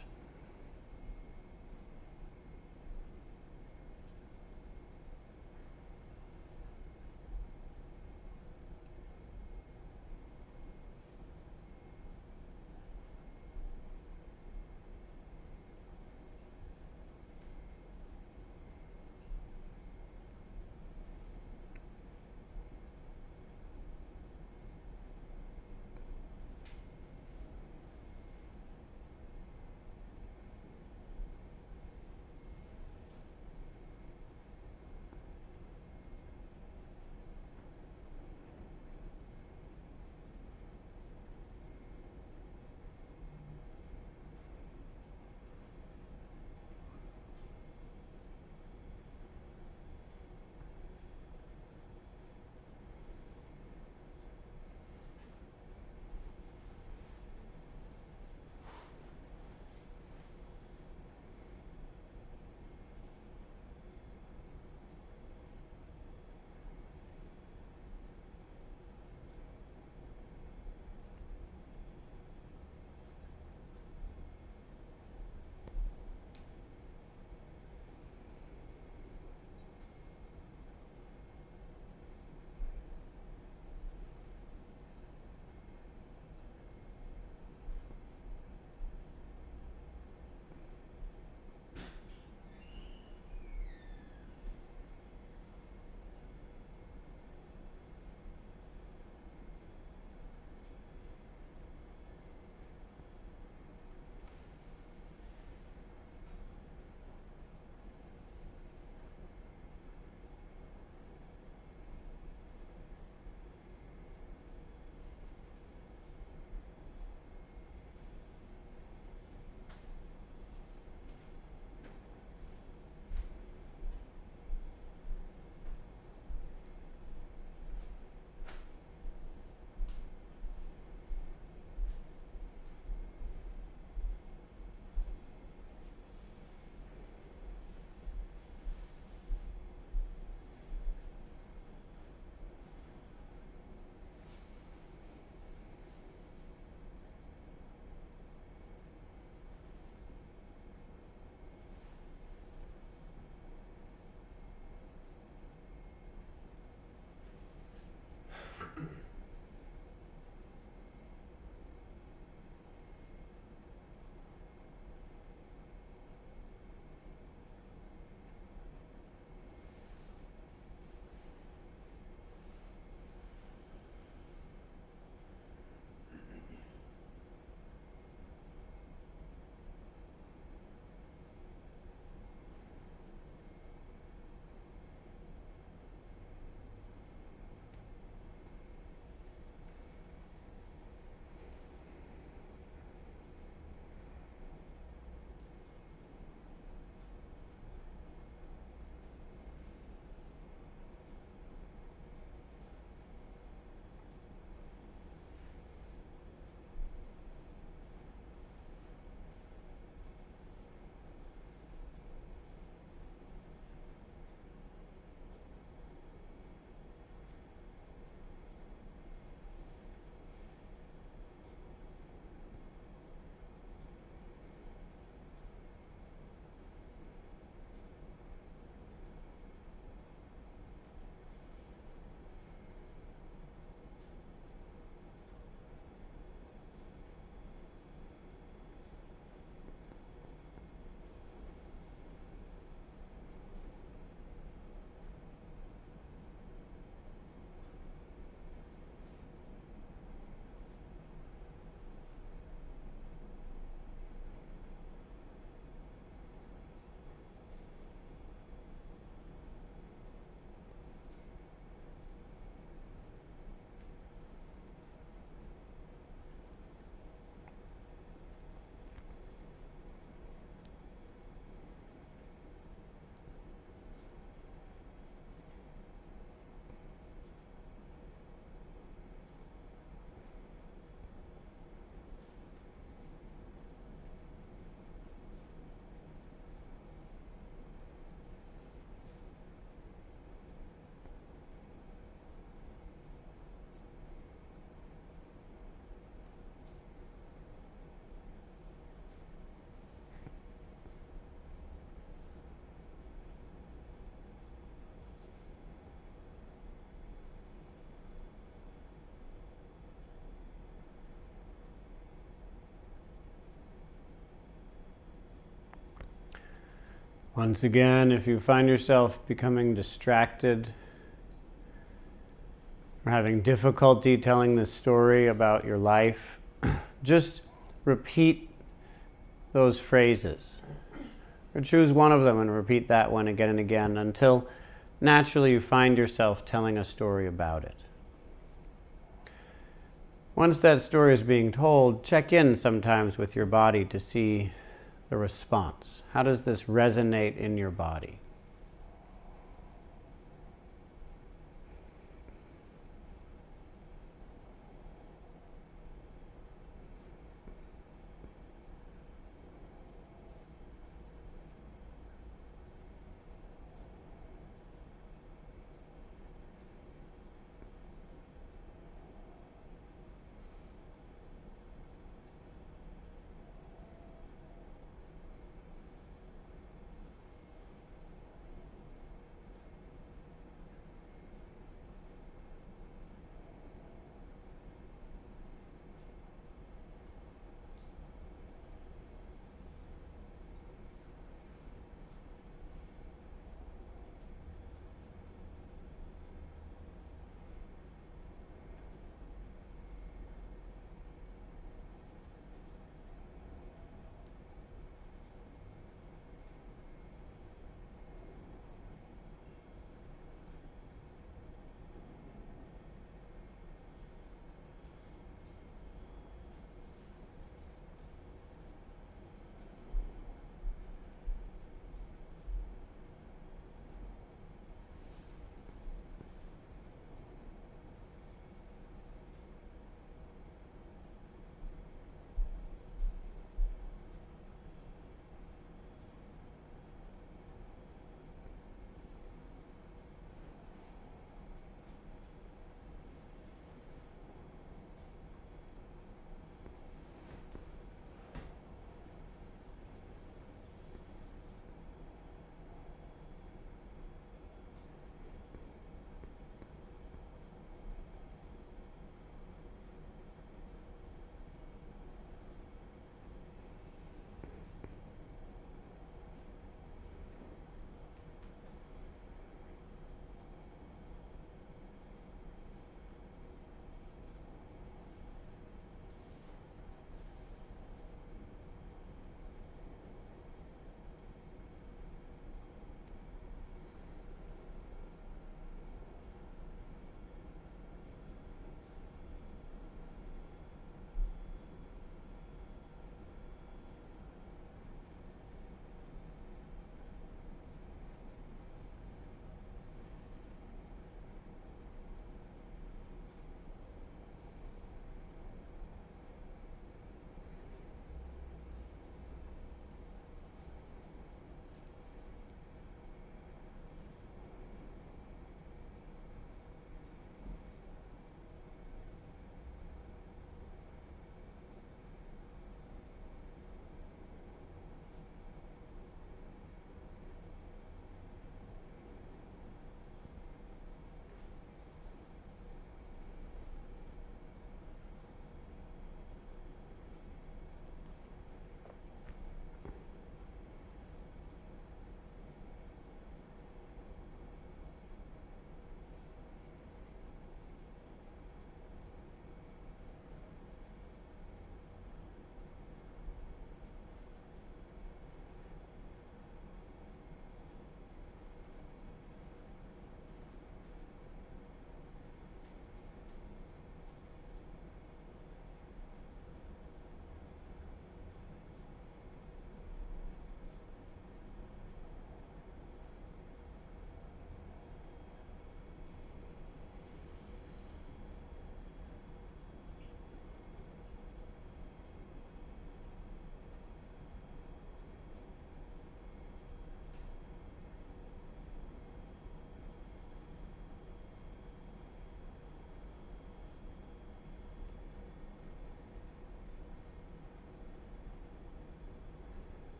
S1: Once again, if you find yourself becoming distracted or having difficulty telling the story about your life, just repeat those phrases. Or choose one of them and repeat that one again and again until naturally you find yourself telling a story about it. Once that story is being told, check in sometimes with your body to see the response. How does this resonate in your body?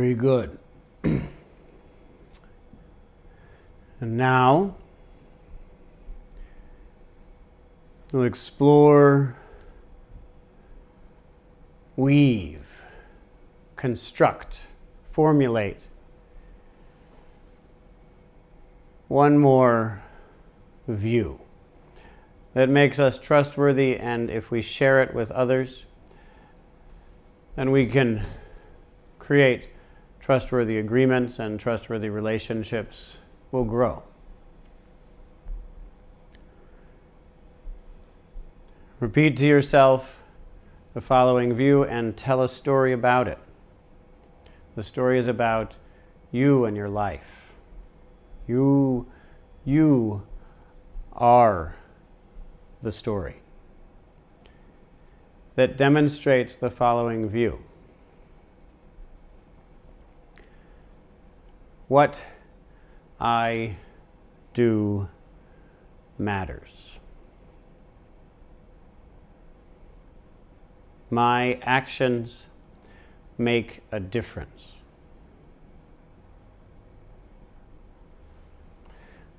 S1: Very good. And now we'll explore, weave, construct, formulate one more view that makes us trustworthy, and if we share it with others, then we can create trustworthy agreements, and trustworthy relationships will grow. Repeat to yourself the following view and tell a story about it. The story is about you and your life. You are the story that demonstrates the following view. What I do matters. My actions make a difference.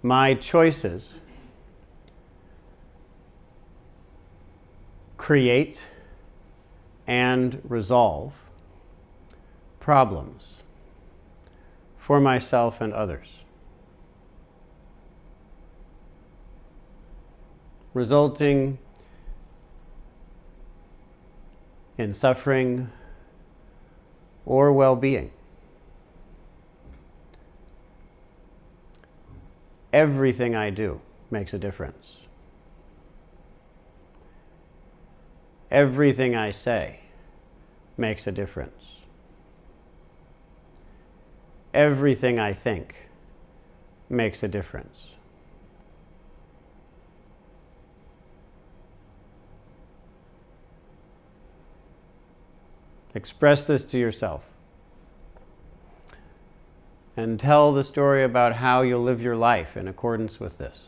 S1: My choices create and resolve problems for myself and others, resulting in suffering or well-being. Everything I do makes a difference. Everything I say makes a difference. Everything I think makes a difference. Express this to yourself. And tell the story about how you'll live your life in accordance with this.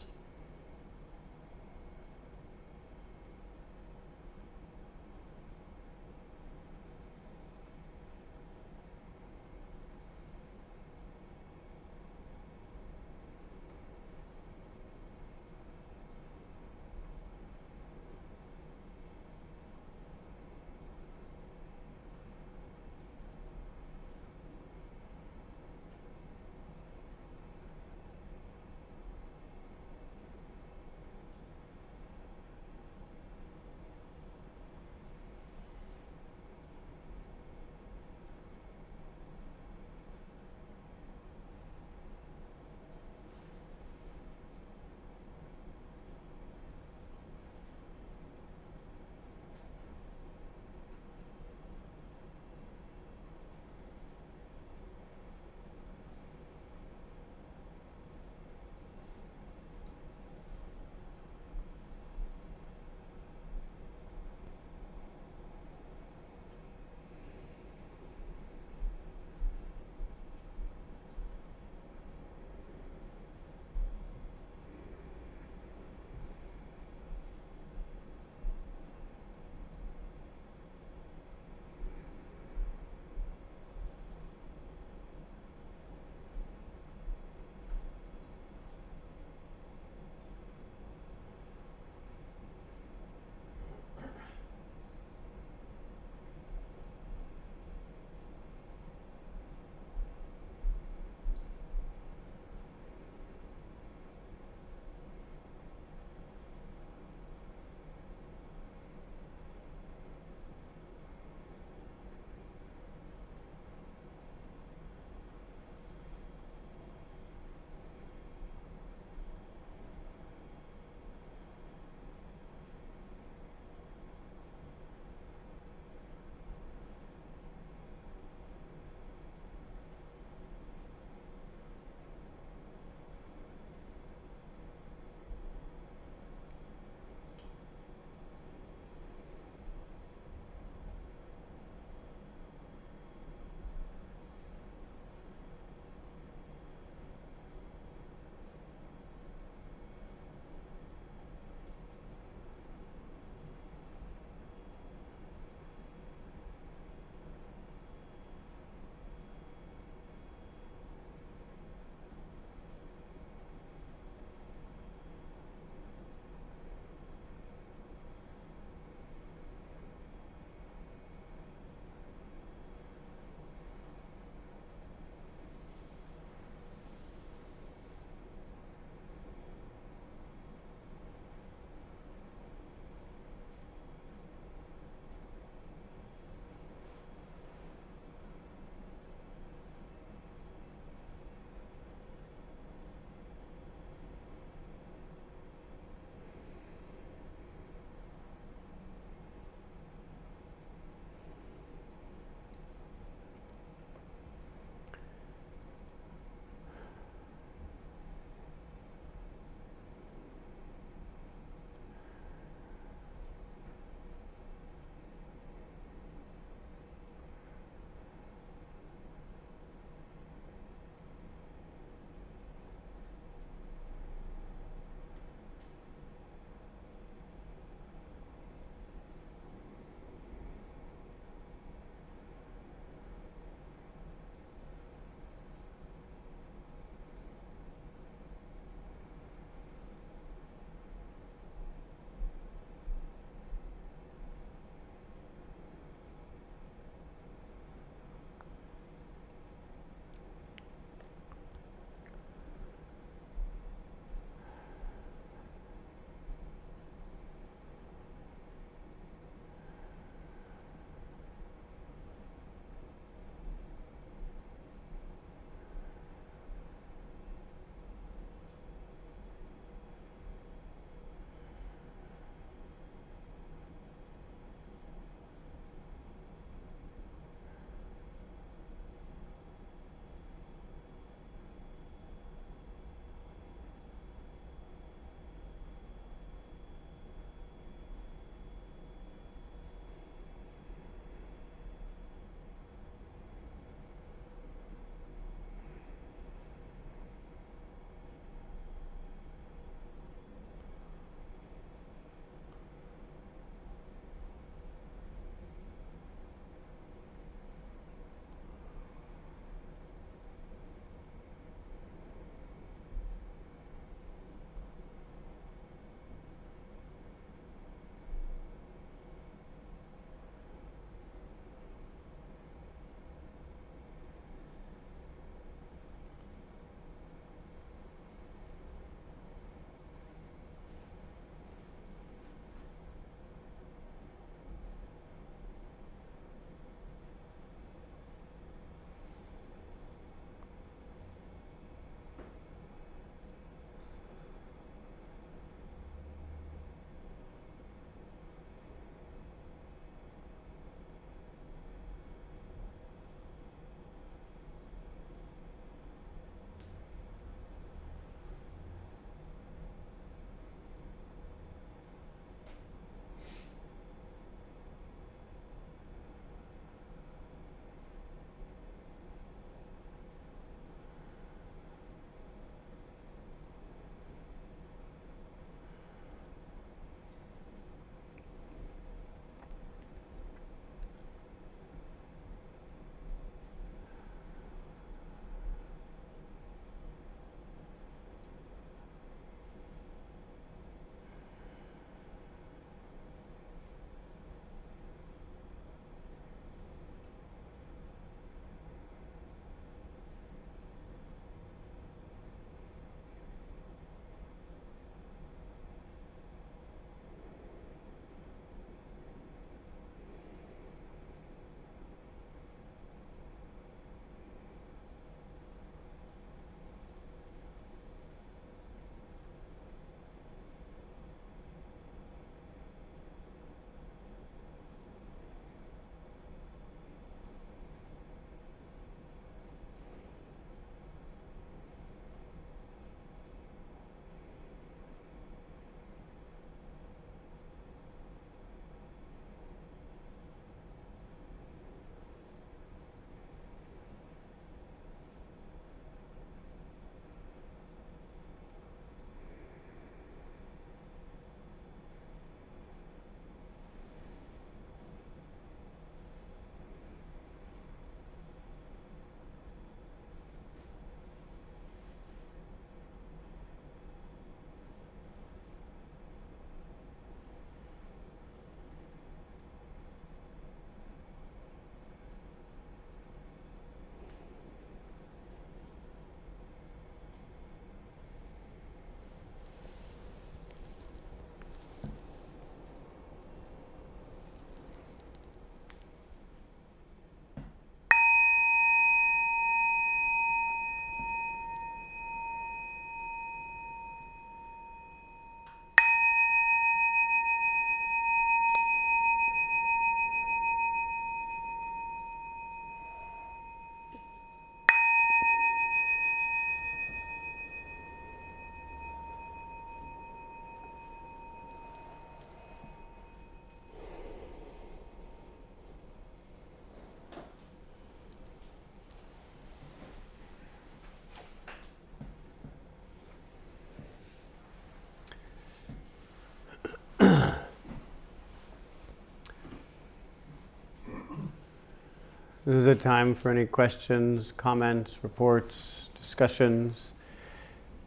S1: This is a time for any questions, comments, reports, discussions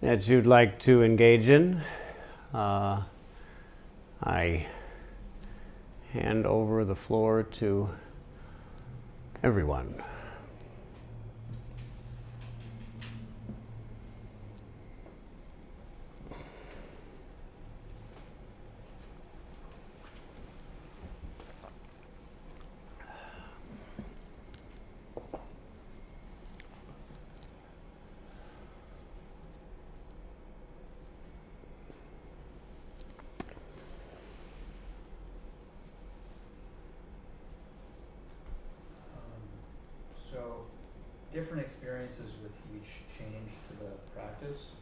S1: that you'd like to engage in. I hand over the floor to everyone.
S4: So, different experiences with each change to the practice.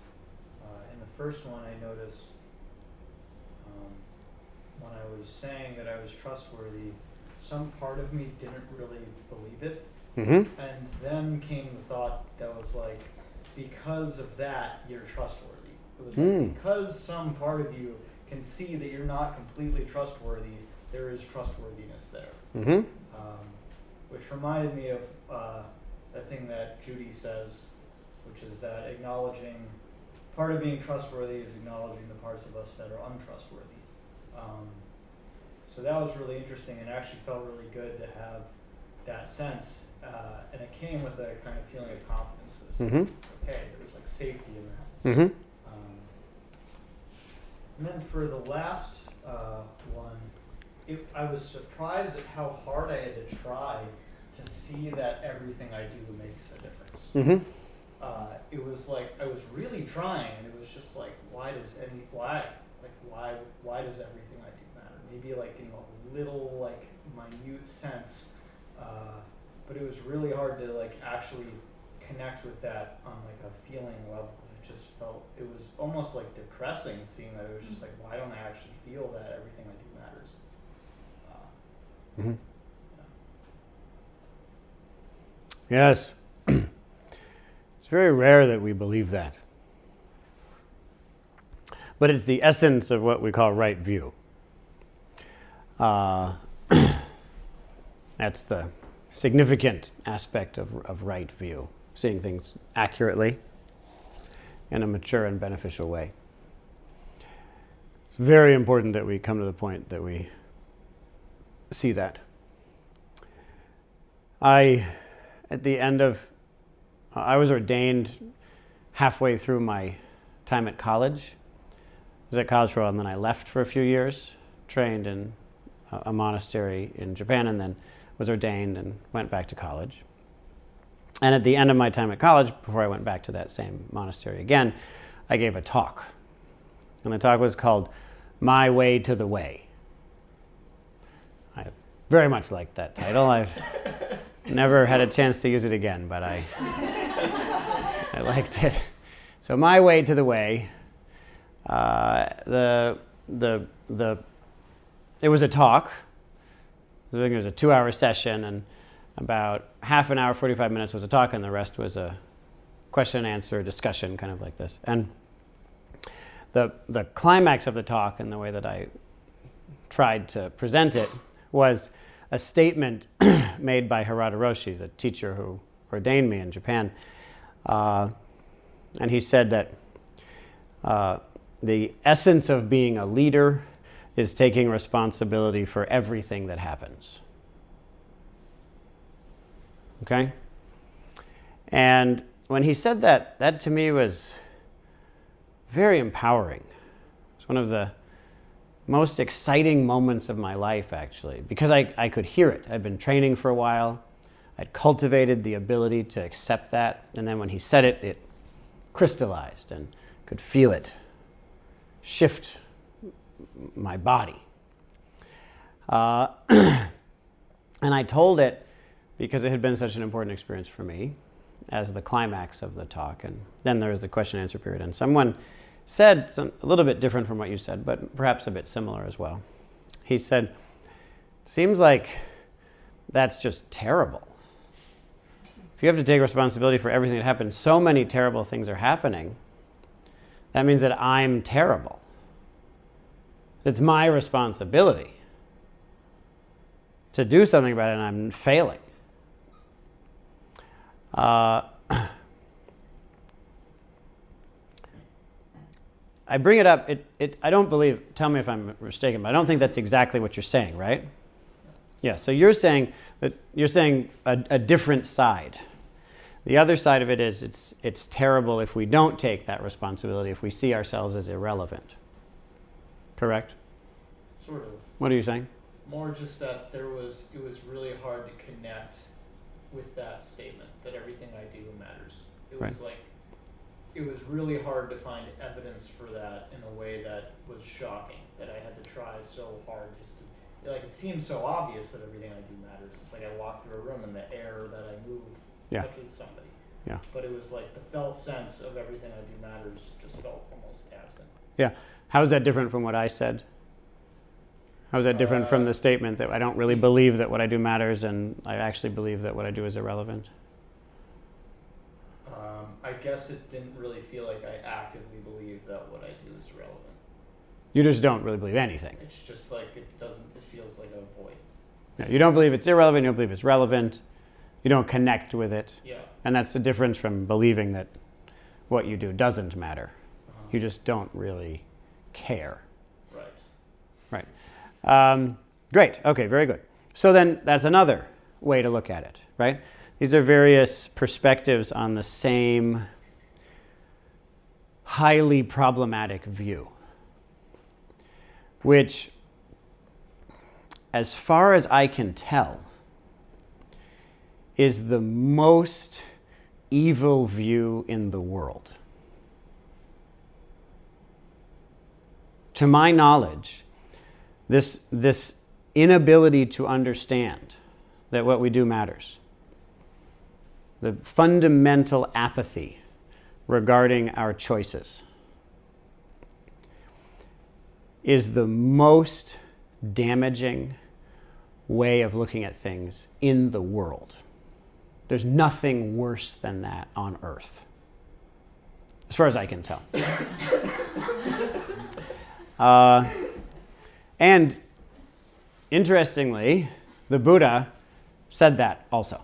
S4: In the first one, I noticed when I was saying that I was trustworthy, some part of me didn't really believe it.
S1: Mm-hmm.
S4: And then came the thought that was like, because of that, you're trustworthy. It was like, because some part of you can see that you're not completely trustworthy, there is trustworthiness there.
S1: Mm-hmm.
S4: Which reminded me of a thing that Judy says, which is that acknowledging, part of being trustworthy is acknowledging the parts of us that are untrustworthy. So that was really interesting, and actually felt really good to have that sense, and it came with a kind of feeling of confidence. That it's okay, there's like safety in that.
S1: Mm-hmm.
S4: And then for the last one, I was surprised at how hard I had to try to see that everything I do makes a difference.
S1: Mm-hmm.
S4: It was like I was really trying, and it was just like, why does everything I do matter? Maybe like in a little like minute sense, but it was really hard to like actually connect with that on like a feeling level. It just felt, it was almost like depressing seeing that. It was just like, why don't I actually feel that everything I do matters?
S1: Mm-hmm.
S4: Yeah.
S1: Yes. It's very rare that we believe that. But it's the essence of what we call right view. That's the significant aspect of right view, seeing things accurately in a mature and beneficial way. It's very important that we come to the point that we see that. I was ordained halfway through my time at college. I was at college for a while, and then I left for a few years, trained in a monastery in Japan, and then was ordained and went back to college. And at the end of my time at college, before I went back to that same monastery again, I gave a talk. And the talk was called My Way to the Way. I very much liked that title. I've never had a chance to use it again, but I liked it. So My Way to the Way. It was a talk. I think it was a 2-hour session, and about half an hour, 45 minutes was a talk, and the rest was a question and answer discussion, kind of like this. And the climax of the talk, and the way that I tried to present it, was a statement made by Harada Roshi, the teacher who ordained me in Japan. And he said that the essence of being a leader is taking responsibility for everything that happens. Okay? And when he said that, that to me was very empowering. It's one of the most exciting moments of my life, actually, because I could hear it. I'd been training for a while. I'd cultivated the ability to accept that. And then when he said it, it crystallized and could feel it shift my body. And I told it because it had been such an important experience for me as the climax of the talk. And then there was the question and answer period. And someone said a little bit different from what you said, but perhaps a bit similar as well. He said, seems like that's just terrible. If you have to take responsibility for everything that happens, so many terrible things are happening, that means that I'm terrible. It's my responsibility to do something about it, and I'm failing. I bring it up, I don't believe, tell me if I'm mistaken, but I don't think that's exactly what you're saying, right? Yeah, so you're saying a different side. The other side of it is it's terrible if we don't take that responsibility, if we see ourselves as irrelevant. Correct?
S4: Sort of.
S1: What are you saying?
S4: More just that it was really hard to connect with that statement that everything I do matters. It
S1: Right.
S4: was like, it was really hard to find evidence for that in a way that was shocking, that I had to try so hard just to, like, it seems so obvious that everything I do matters. It's like I walk through a room and the air that I move
S1: Yeah.
S4: touches somebody.
S1: Yeah.
S4: But it was like the felt sense of everything I do matters just felt almost absent.
S1: Yeah. How is that different from what I said? How is that different from the statement that I don't really believe that what I do matters and I actually believe that what I do is irrelevant?
S4: I guess it didn't really feel like I actively believe that what I do is irrelevant.
S1: You just don't really believe anything.
S4: It's just like it feels like a void.
S1: Yeah, you don't believe it's irrelevant, you don't believe it's relevant, you don't connect with it.
S4: Yeah.
S1: And that's the difference from believing that what you do doesn't matter. You just don't really care.
S4: Right.
S1: Right. Great. Okay, very good. So then that's another way to look at it, right? These are various perspectives on the same highly problematic view, which, as far as I can tell, is the most evil view in the world. To my knowledge, this inability to understand that what we do matters, the fundamental apathy regarding our choices, is the most damaging way of looking at things in the world. There's nothing worse than that on earth, as far as I can tell. And interestingly, the Buddha said that also.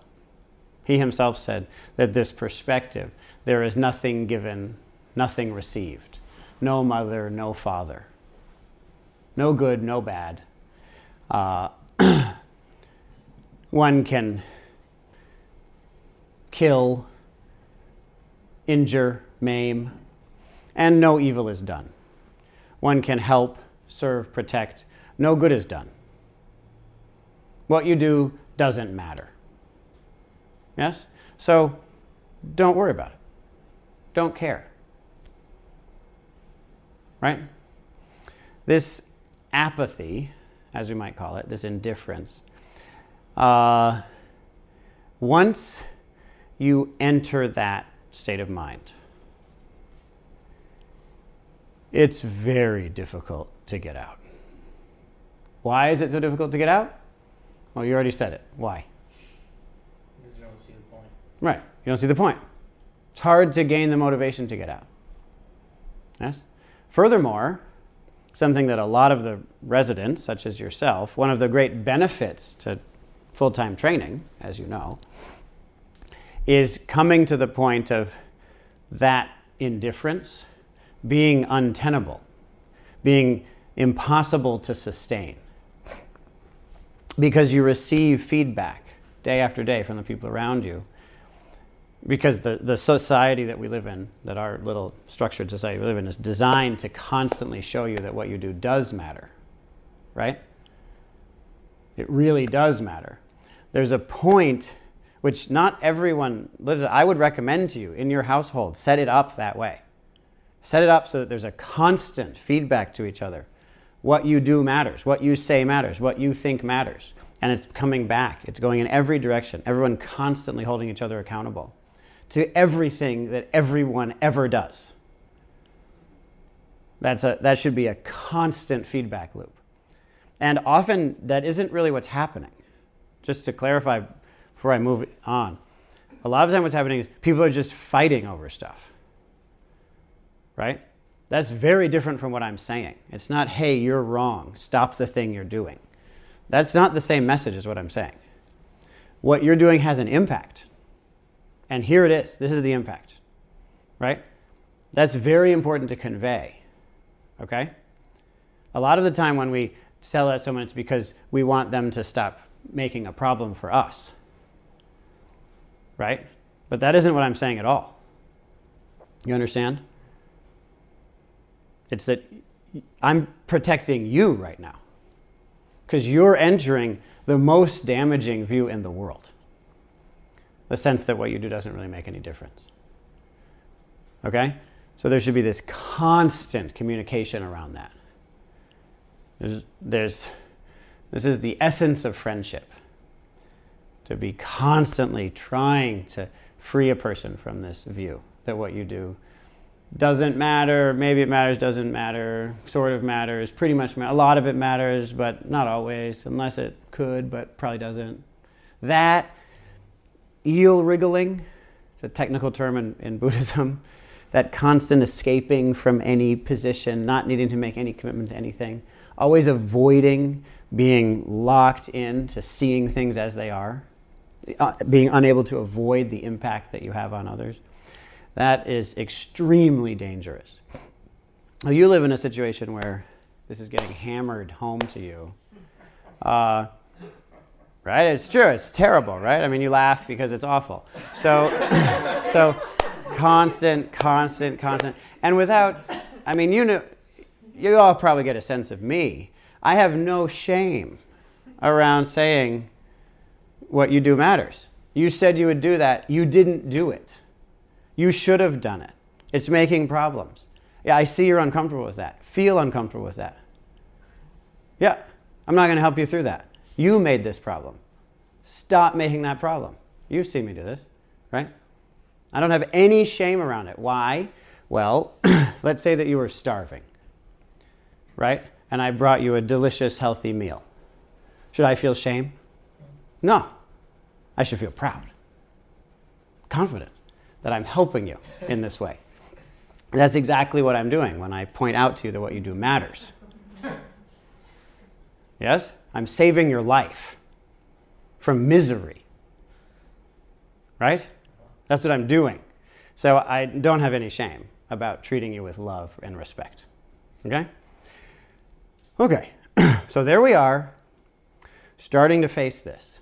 S1: He himself said that this perspective, there is nothing given, nothing received, no mother, no father, no good, no bad. One can kill, injure, maim, and no evil is done. One can help, serve, protect, no good is done. What you do doesn't matter. Yes? So don't worry about it. Don't care. Right? This apathy, as we might call it, this indifference, once you enter that state of mind, it's very difficult to get out. Why is it so difficult to get out? Well, you already said it. Why?
S4: Because you don't see the point.
S1: Right. You don't see the point. It's hard to gain the motivation to get out. Yes? Furthermore, something that a lot of the residents, such as yourself, one of the great benefits to full-time training, as you know, is coming to the point of that indifference being untenable, being impossible to sustain. Because you receive feedback day after day from the people around you. Because the society that we live in, that our little structured society we live in, is designed to constantly show you that what you do does matter. Right? It really does matter. There's a point which not everyone lives at. I would recommend to you, in your household, set it up that way. Set it up so that there's a constant feedback to each other. What you do matters. What you say matters. What you think matters. And it's coming back. It's going in every direction. Everyone constantly holding each other accountable to everything that everyone ever does. That should be a constant feedback loop. And often that isn't really what's happening. Just to clarify before I move on, a lot of the time what's happening is people are just fighting over stuff. Right? That's very different from what I'm saying. It's not, hey, you're wrong, stop the thing you're doing. That's not the same message as what I'm saying. What you're doing has an impact. And here it is. This is the impact, right? That's very important to convey, okay? A lot of the time when we tell that someone, it's because we want them to stop making a problem for us, right? But that isn't what I'm saying at all. You understand? It's that I'm protecting you right now because you're entering the most damaging view in the world. The sense that what you do doesn't really make any difference. Okay? So there should be this constant communication around that. This is the essence of friendship. To be constantly trying to free a person from this view that what you do doesn't matter, maybe it matters, doesn't matter, sort of matters, pretty much matters. A lot of it matters, but not always, unless it could, but probably doesn't. That eel wriggling, it's a technical term in Buddhism, that constant escaping from any position, not needing to make any commitment to anything, always avoiding being locked into seeing things as they are, being unable to avoid the impact that you have on others. That is extremely dangerous. Now, you live in a situation where this is getting hammered home to you. Right? It's true. It's terrible, right? I mean, you laugh because it's awful. So, so constant. And without, I mean, you all probably get a sense of me. I have no shame around saying what you do matters. You said you would do that. You didn't do it. You should have done it. It's making problems. Yeah, I see you're uncomfortable with that. Feel uncomfortable with that. Yeah, I'm not going to help you through that. You made this problem. Stop making that problem. You've seen me do this, right? I don't have any shame around it. Why? Well, let's say that you were starving, right? And I brought you a delicious, healthy meal. Should I feel shame? No. I should feel proud, confident that I'm helping you in this way. And that's exactly what I'm doing when I point out to you that what you do matters. Yes? I'm saving your life from misery. Right? That's what I'm doing. So I don't have any shame about treating you with love and respect. Okay? Okay. So there we are, starting to face this.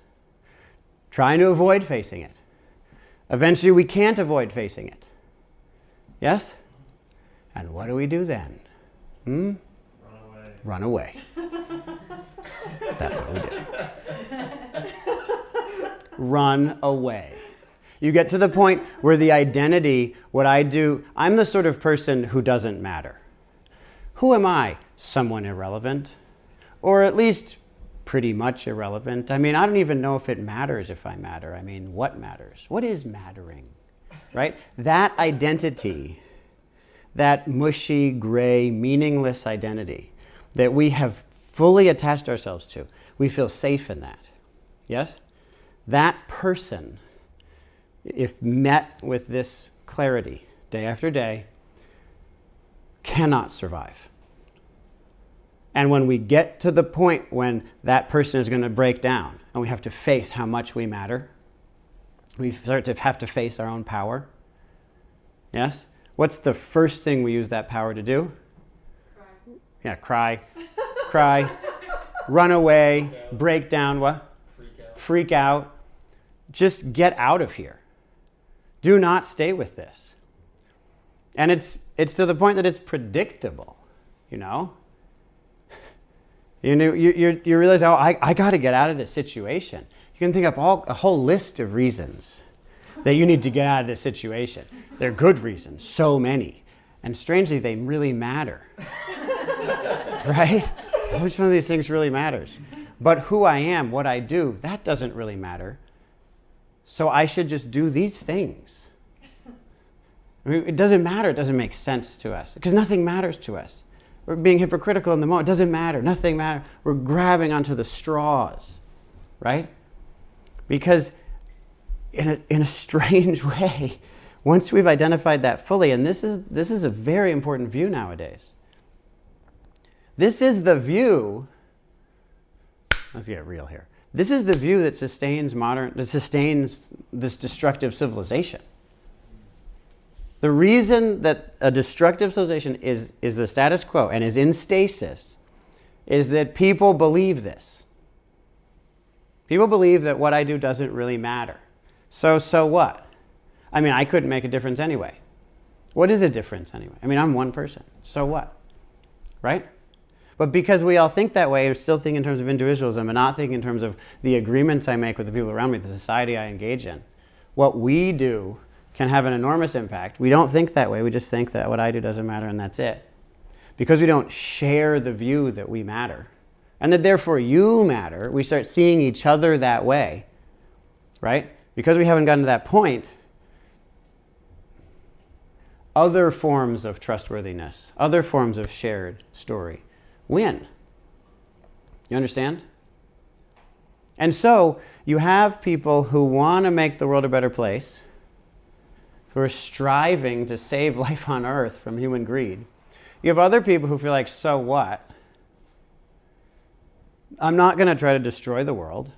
S1: Trying to avoid facing it. Eventually we can't avoid facing it. Yes? And what do we do then?
S3: Run away.
S1: Run away. That's what we do. Run away. You get to the point where the identity, what I do, I'm the sort of person who doesn't matter. Who am I? Someone irrelevant. Or at least pretty much irrelevant. I mean, I don't even know if it matters if I matter. I mean, what matters? What is mattering? Right? That identity, that mushy, gray, meaningless identity that we have fully attached ourselves to, we feel safe in that. Yes? That person, if met with this clarity day after day, cannot survive. And when we get to the point when that person is going to break down and we have to face how much we matter, we start to have to face our own power. Yes? What's the first thing we use that power to do?
S2: Cry.
S1: Yeah, cry. Cry. Run away. Break down. What? Freak out. Just get out of here. Do not stay with this. And it's to the point that it's predictable, you know? You realize, oh, I got to get out of this situation. You can think up a whole list of reasons that you need to get out of this situation. They're good reasons, so many. And strangely, they really matter. Right? Which one of these things really matters? But who I am, what I do, that doesn't really matter. So I should just do these things. I mean, it doesn't matter. It doesn't make sense to us because nothing matters to us. We're being hypocritical in the moment. It doesn't matter. Nothing matters. We're grabbing onto the straws, right? Because in a strange way, once we've identified that fully, and this is a very important view nowadays. This is the view, let's get real here. This is the view that sustains this destructive civilization. The reason that a destructive civilization is the status quo and is in stasis is that people believe this. People believe that what I do doesn't really matter. So what? I mean, I couldn't make a difference anyway. What is a difference anyway? I mean, I'm one person. So what? Right? But because we all think that way, we still think in terms of individualism and not think in terms of the agreements I make with the people around me, the society I engage in. What we do can have an enormous impact. We don't think that way. We just think that what I do doesn't matter and that's it. Because we don't share the view that we matter and that therefore you matter, we start seeing each other that way, right? Because we haven't gotten to that point, other forms of trustworthiness, other forms of shared story win. You understand? And so you have people who want to make the world a better place, who are striving to save life on Earth from human greed. You have other people who feel like, so what? I'm not going to try to destroy the world.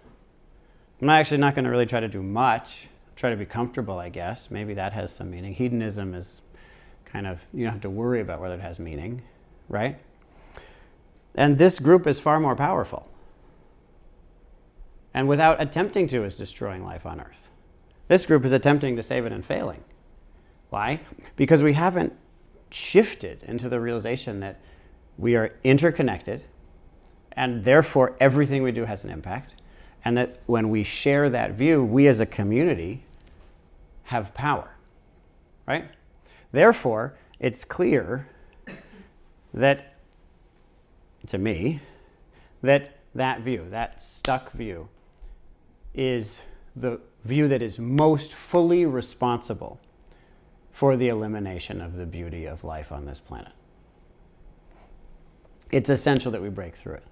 S1: I'm actually not going to really try to do much. Try to be comfortable, I guess. Maybe that has some meaning. Hedonism is kind of, you don't have to worry about whether it has meaning, right? And this group is far more powerful. And without attempting to is destroying life on Earth. This group is attempting to save it and failing. Why? Because we haven't shifted into the realization that we are interconnected and therefore everything we do has an impact. And that when we share that view, we as a community have power, right? Therefore, it's clear that, to me, that view, that stuck view, is the view that is most fully responsible for the elimination of the beauty of life on this planet. It's essential that we break through it.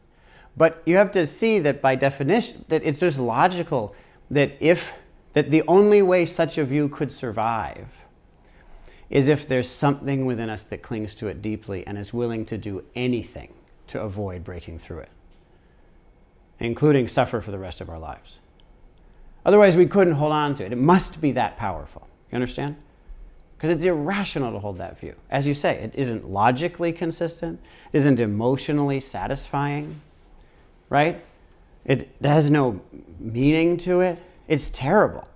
S1: But you have to see that by definition, that it's just logical that the only way such a view could survive is if there's something within us that clings to it deeply and is willing to do anything to avoid breaking through it, including suffer for the rest of our lives. Otherwise, we couldn't hold on to it. It must be that powerful. You understand? Because it's irrational to hold that view. As you say, it isn't logically consistent. It isn't emotionally satisfying, right? It has no meaning to it. It's terrible.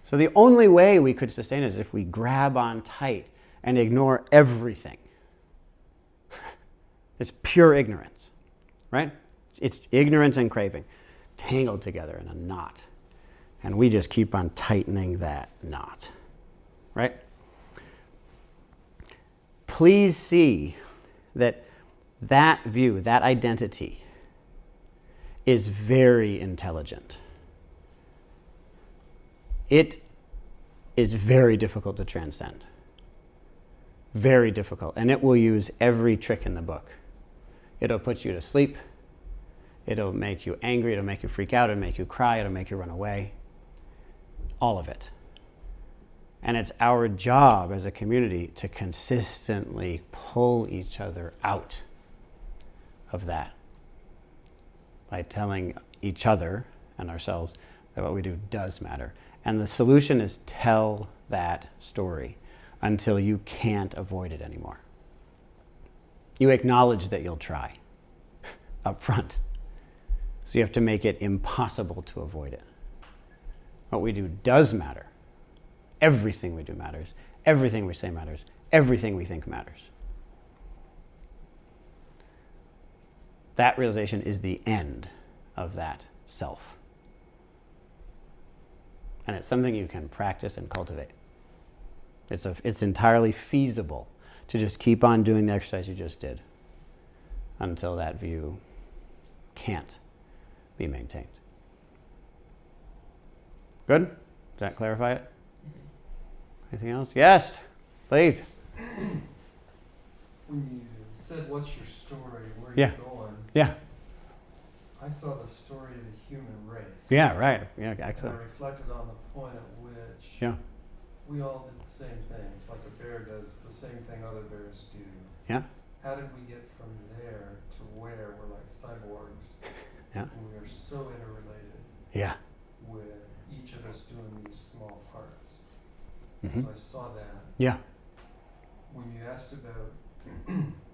S1: So the only way we could sustain it is if we grab on tight and ignore everything. It's pure ignorance, right? It's ignorance and craving tangled together in a knot. And we just keep on tightening that knot, right? Please see that view, that identity, is very intelligent. It is very difficult to transcend. Very difficult. And it will use every trick in the book. It'll put you to sleep. It'll make you angry. It'll make you freak out. It'll make you cry. It'll make you run away. All of it. And it's our job as a community to consistently pull each other out of that by telling each other and ourselves that what we do does matter. And the solution is tell that story until you can't avoid it anymore. You acknowledge that you'll try up front. So you have to make it impossible to avoid it. What we do does matter. Everything we do matters. Everything we say matters. Everything we think matters. That realization is the end of that self. And it's something you can practice and cultivate. It's entirely feasible to just keep on doing the exercise you just did until that view can't be maintained. Good? Does that clarify it? Anything else? Yes, please.
S5: When you said, what's your story? Where are
S1: Yeah.
S5: you going?
S1: Yeah.
S5: I saw the story of the human race.
S1: Yeah, right. Yeah,
S5: And I
S1: excellent.
S5: reflected on the point at which
S1: Yeah.
S5: we all did the same things, like a bear does the same thing other bears do.
S1: Yeah.
S5: How did we get from there to where we're like cyborgs?
S1: Yeah.
S5: And we are so interrelated.
S1: Yeah.
S5: with each of us doing these small parts.
S1: Mm-hmm.
S5: So I saw that.
S1: Yeah.
S5: When you asked about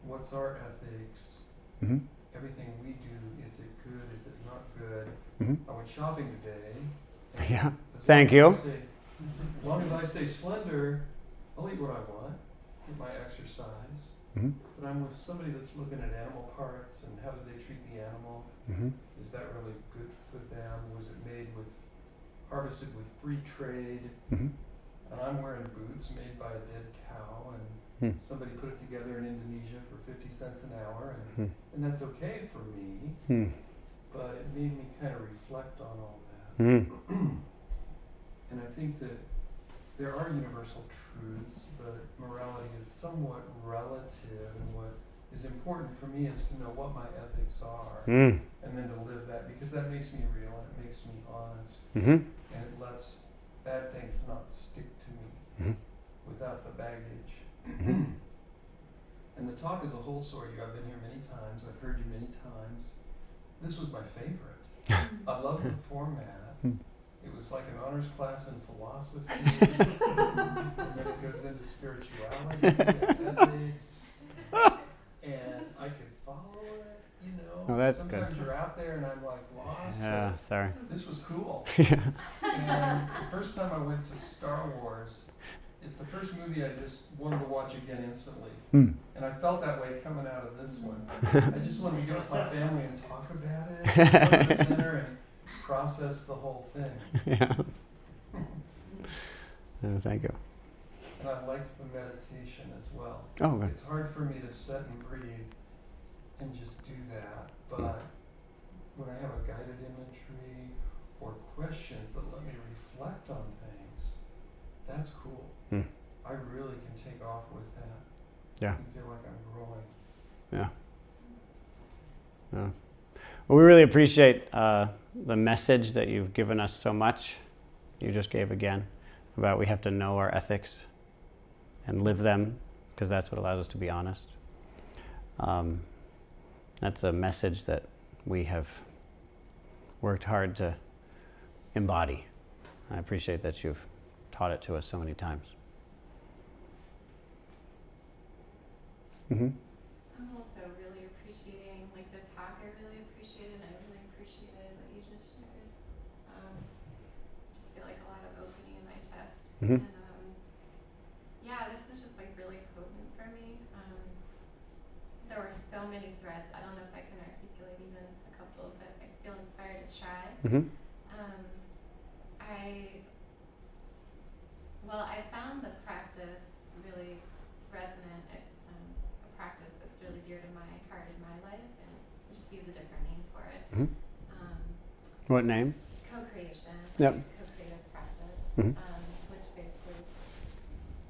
S5: what's our ethics,
S1: Mm-hmm.
S5: everything we do, is it good, is it not good?
S1: Mm-hmm.
S5: I went shopping today. And
S1: Yeah.
S5: as
S1: Thank
S5: long
S1: you.
S5: as long as I stay slender, I'll eat what I want, get my exercise.
S1: Mm-hmm.
S5: But I'm with somebody that's looking at animal parts and how do they treat the animal?
S1: Mm-hmm.
S5: Is that really good for them? Was it harvested with free trade?
S1: Mm-hmm.
S5: And I'm wearing boots made by a dead cow, and somebody put it together in Indonesia for 50 cents an hour, and that's okay for me, but it made me kind of reflect on all that. And I think that there are universal truths, but morality is somewhat relative, and what is important for me is to know what my ethics are, and then to live that, because that makes me real, and it makes me honest,
S1: Mm-hmm.
S5: and it lets bad things not stick to me without the baggage. And the talk as a whole, Soryu, I've been here many times, I've heard you many times. This was my favorite. I love the format. It was like an honors class in philosophy, and then it goes into spirituality and ethics, and I could follow it, you know.
S1: Oh, that's
S5: Sometimes
S1: good.
S5: you're out there and I'm like lost,
S1: Yeah,
S5: but
S1: sorry.
S5: this was cool.
S1: Yeah.
S5: And the first time I went to Star Wars, it's the first movie I just wanted to watch again instantly. And I felt that way coming out of this one. I just wanted to get with my family and talk about it, come to the center and process the whole thing.
S1: Yeah. Thank you.
S5: And I liked the meditation as well.
S1: Oh, good.
S5: It's hard for me to sit and breathe and just do that, but when I have a guided imagery or questions that let me reflect on things, that's cool. I really can take off with that.
S1: Yeah.
S5: And feel like I'm growing.
S1: Yeah. Yeah. Well, we really appreciate the message that you've given us so much. You just gave again about we have to know our ethics and live them, because that's what allows us to be honest. That's a message that we have worked hard to embody. I appreciate that you've taught it to us so many times. Mm-hmm.
S6: I'm also really appreciating, like the talk I really appreciated, I really appreciated what you just shared. Just feel like a lot of opening in my chest.
S1: Mm-hmm.
S6: And yeah, this was just like really potent for me. There were so many threads. I don't know if I can articulate even a couple, but I feel inspired to try.
S1: Mm-hmm.
S6: I found the practice really resonant. It's a practice that's really dear to my heart in my life, and we just use a different name for it.
S1: Mm-hmm. What name?
S6: Co-creation.
S1: Yep.
S6: Co-creative practice, which basically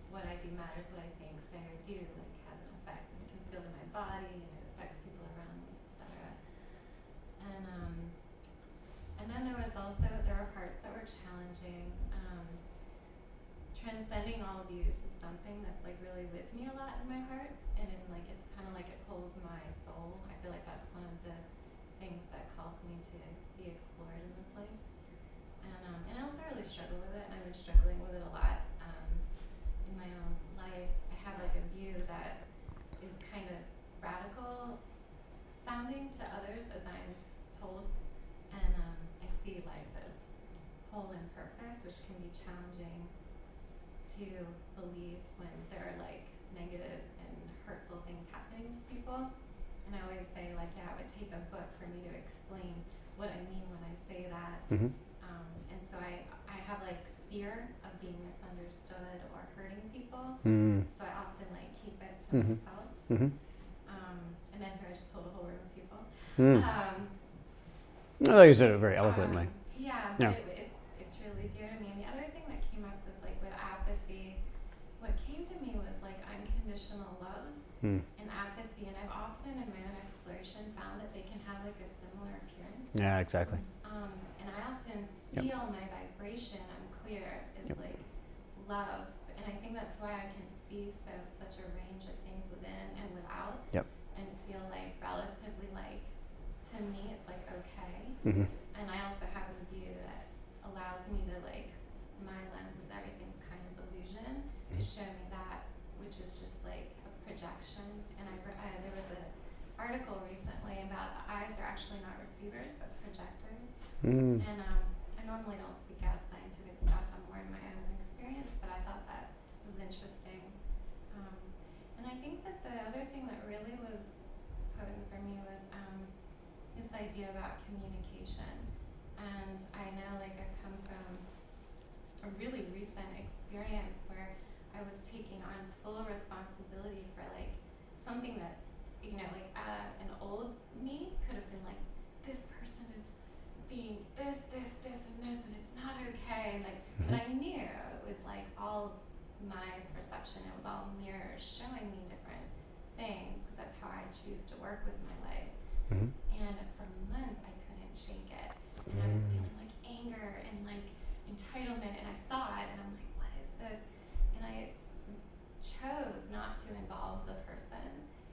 S6: what I do matters, what I think, say, or do, like has an effect, and it can feel in my body, and it affects people around me, etc. And then there were parts that were challenging. Transcending all views is something that's like really with me a lot in my heart, and it's kind of like it pulls my soul. I feel like that's one of the things that calls me to be explored in this life. And I also really struggle with it, and I've been struggling with it a lot in my own life. I have like a view that is kind of radical sounding to others, as I'm told, and I see life as whole and perfect, which can be challenging to believe when there are like negative and hurtful things happening to people. And I always say, like, yeah, it would take a book for me to explain what I mean when I say that.
S1: Mm-hmm.
S6: And so I have like fear of being misunderstood or hurting people. So I often like keep it to myself. And then here I just told a whole room of people.
S1: I thought you said it very eloquently.
S6: Yeah,
S1: Yeah.
S6: but it's really dear to me. And the other thing that came up was like with apathy. What came to me was like unconditional love and apathy. And I've often in my own exploration found that they can have like a similar appearance.
S1: Yeah, exactly.
S6: And I often feel my vibration, I'm clear, is like love. And I think that's why I can see such a range of things within and without. And feel like relatively like, to me it's like okay. And I also have a view my lens is everything's kind of illusion to show me that, which is just like a projection. And there was an article recently about the eyes are actually not receivers but projectors. And I normally don't seek out scientific stuff. I'm more in my own experience, but I thought that was interesting. And I think that the other thing that really was potent for me was this idea about communication. And I know, like, I've come from a really recent experience where I was taking on full responsibility for, like, something that, you know, like, an old me could have been like, this person is being this, and this, and it's not okay. And, like, but I knew it was, like, all my perception. It was all mirrors showing me different things, because that's how I choose to work with my life. And for months, I couldn't shake it. And I was feeling like anger and like entitlement, and I saw it, and I'm like, what is this? And I chose not to involve the person,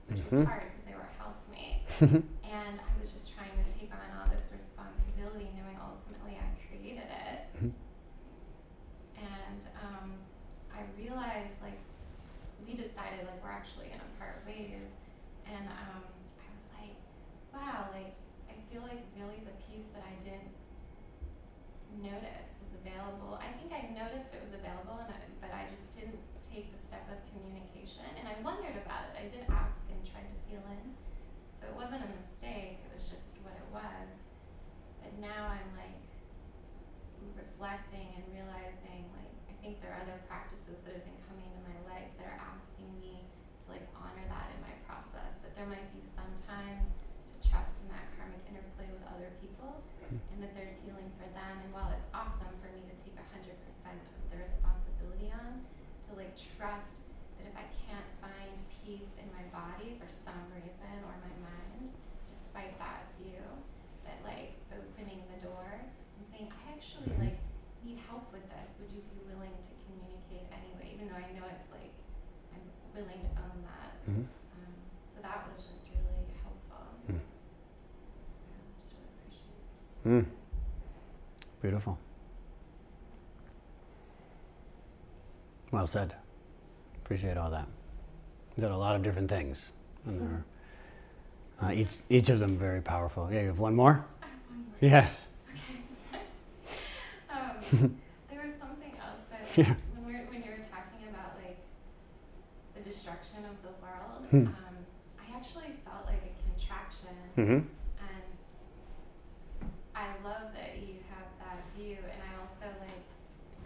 S6: which was hard because they were a housemate. And I was just trying to take on all this responsibility, knowing ultimately I created it. And I realized, like, we decided, like, we're actually gonna part ways. And I was like, wow, like, I feel like really the piece that I didn't notice was available. I think I noticed it was available, but I just didn't take the step of communication. And I wondered about it. I did ask and tried to feel in. So it wasn't a mistake, it was just what it was. But now I'm, like, reflecting and realizing, like, I think there are other practices that have been coming into my life that are asking me to, like, honor that in my process. That there might be some times to trust in that karmic interplay with other people, and that there's healing for them. And while it's awesome for me to take 100% of the responsibility on, to, like, trust that if I can't find peace in my body for some reason, or my mind, despite that view, that, like, opening the door and saying, I actually, like, need help with this. Would you be willing to communicate anyway? Even though I know it's like, I'm willing to own that. So that was just really helpful. So I just really appreciate it.
S1: Beautiful. Well said. Appreciate all that. You did a lot of different things, and there are each of them very powerful. Yeah, you have one more?
S6: I have one more.
S1: Yes.
S6: There was something else that when you were talking about, like, the destruction of the world, I actually felt like a contraction. And I love that you have that view, and I also, like,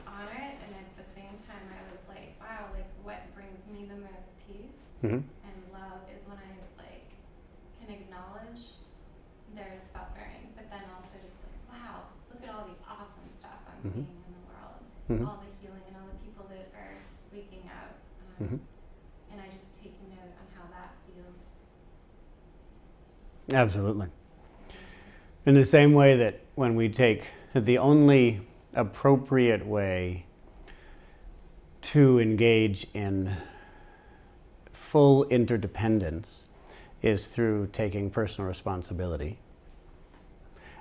S6: honor it, and at the same time I was like, wow, like, what brings me the most peace and love is when I, like, can acknowledge there's suffering, but then also just like, wow, look at all the awesome stuff I'm seeing in the world, all the healing and all the people that are waking up, and I just take note on how that feels.
S1: Absolutely. In the same way that when we take the only appropriate way to engage in full interdependence is through taking personal responsibility.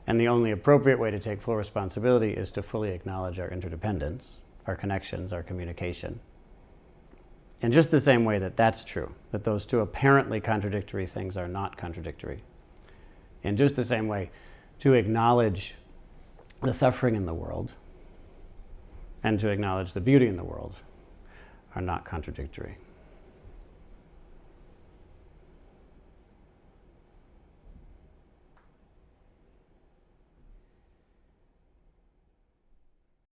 S1: And the only appropriate way to take full responsibility is to fully acknowledge our interdependence, our connections, our communication. In just the same way that that's true, that those two apparently contradictory things are not contradictory. In just the same way, to acknowledge the suffering in the world and to acknowledge the beauty in the world are not contradictory.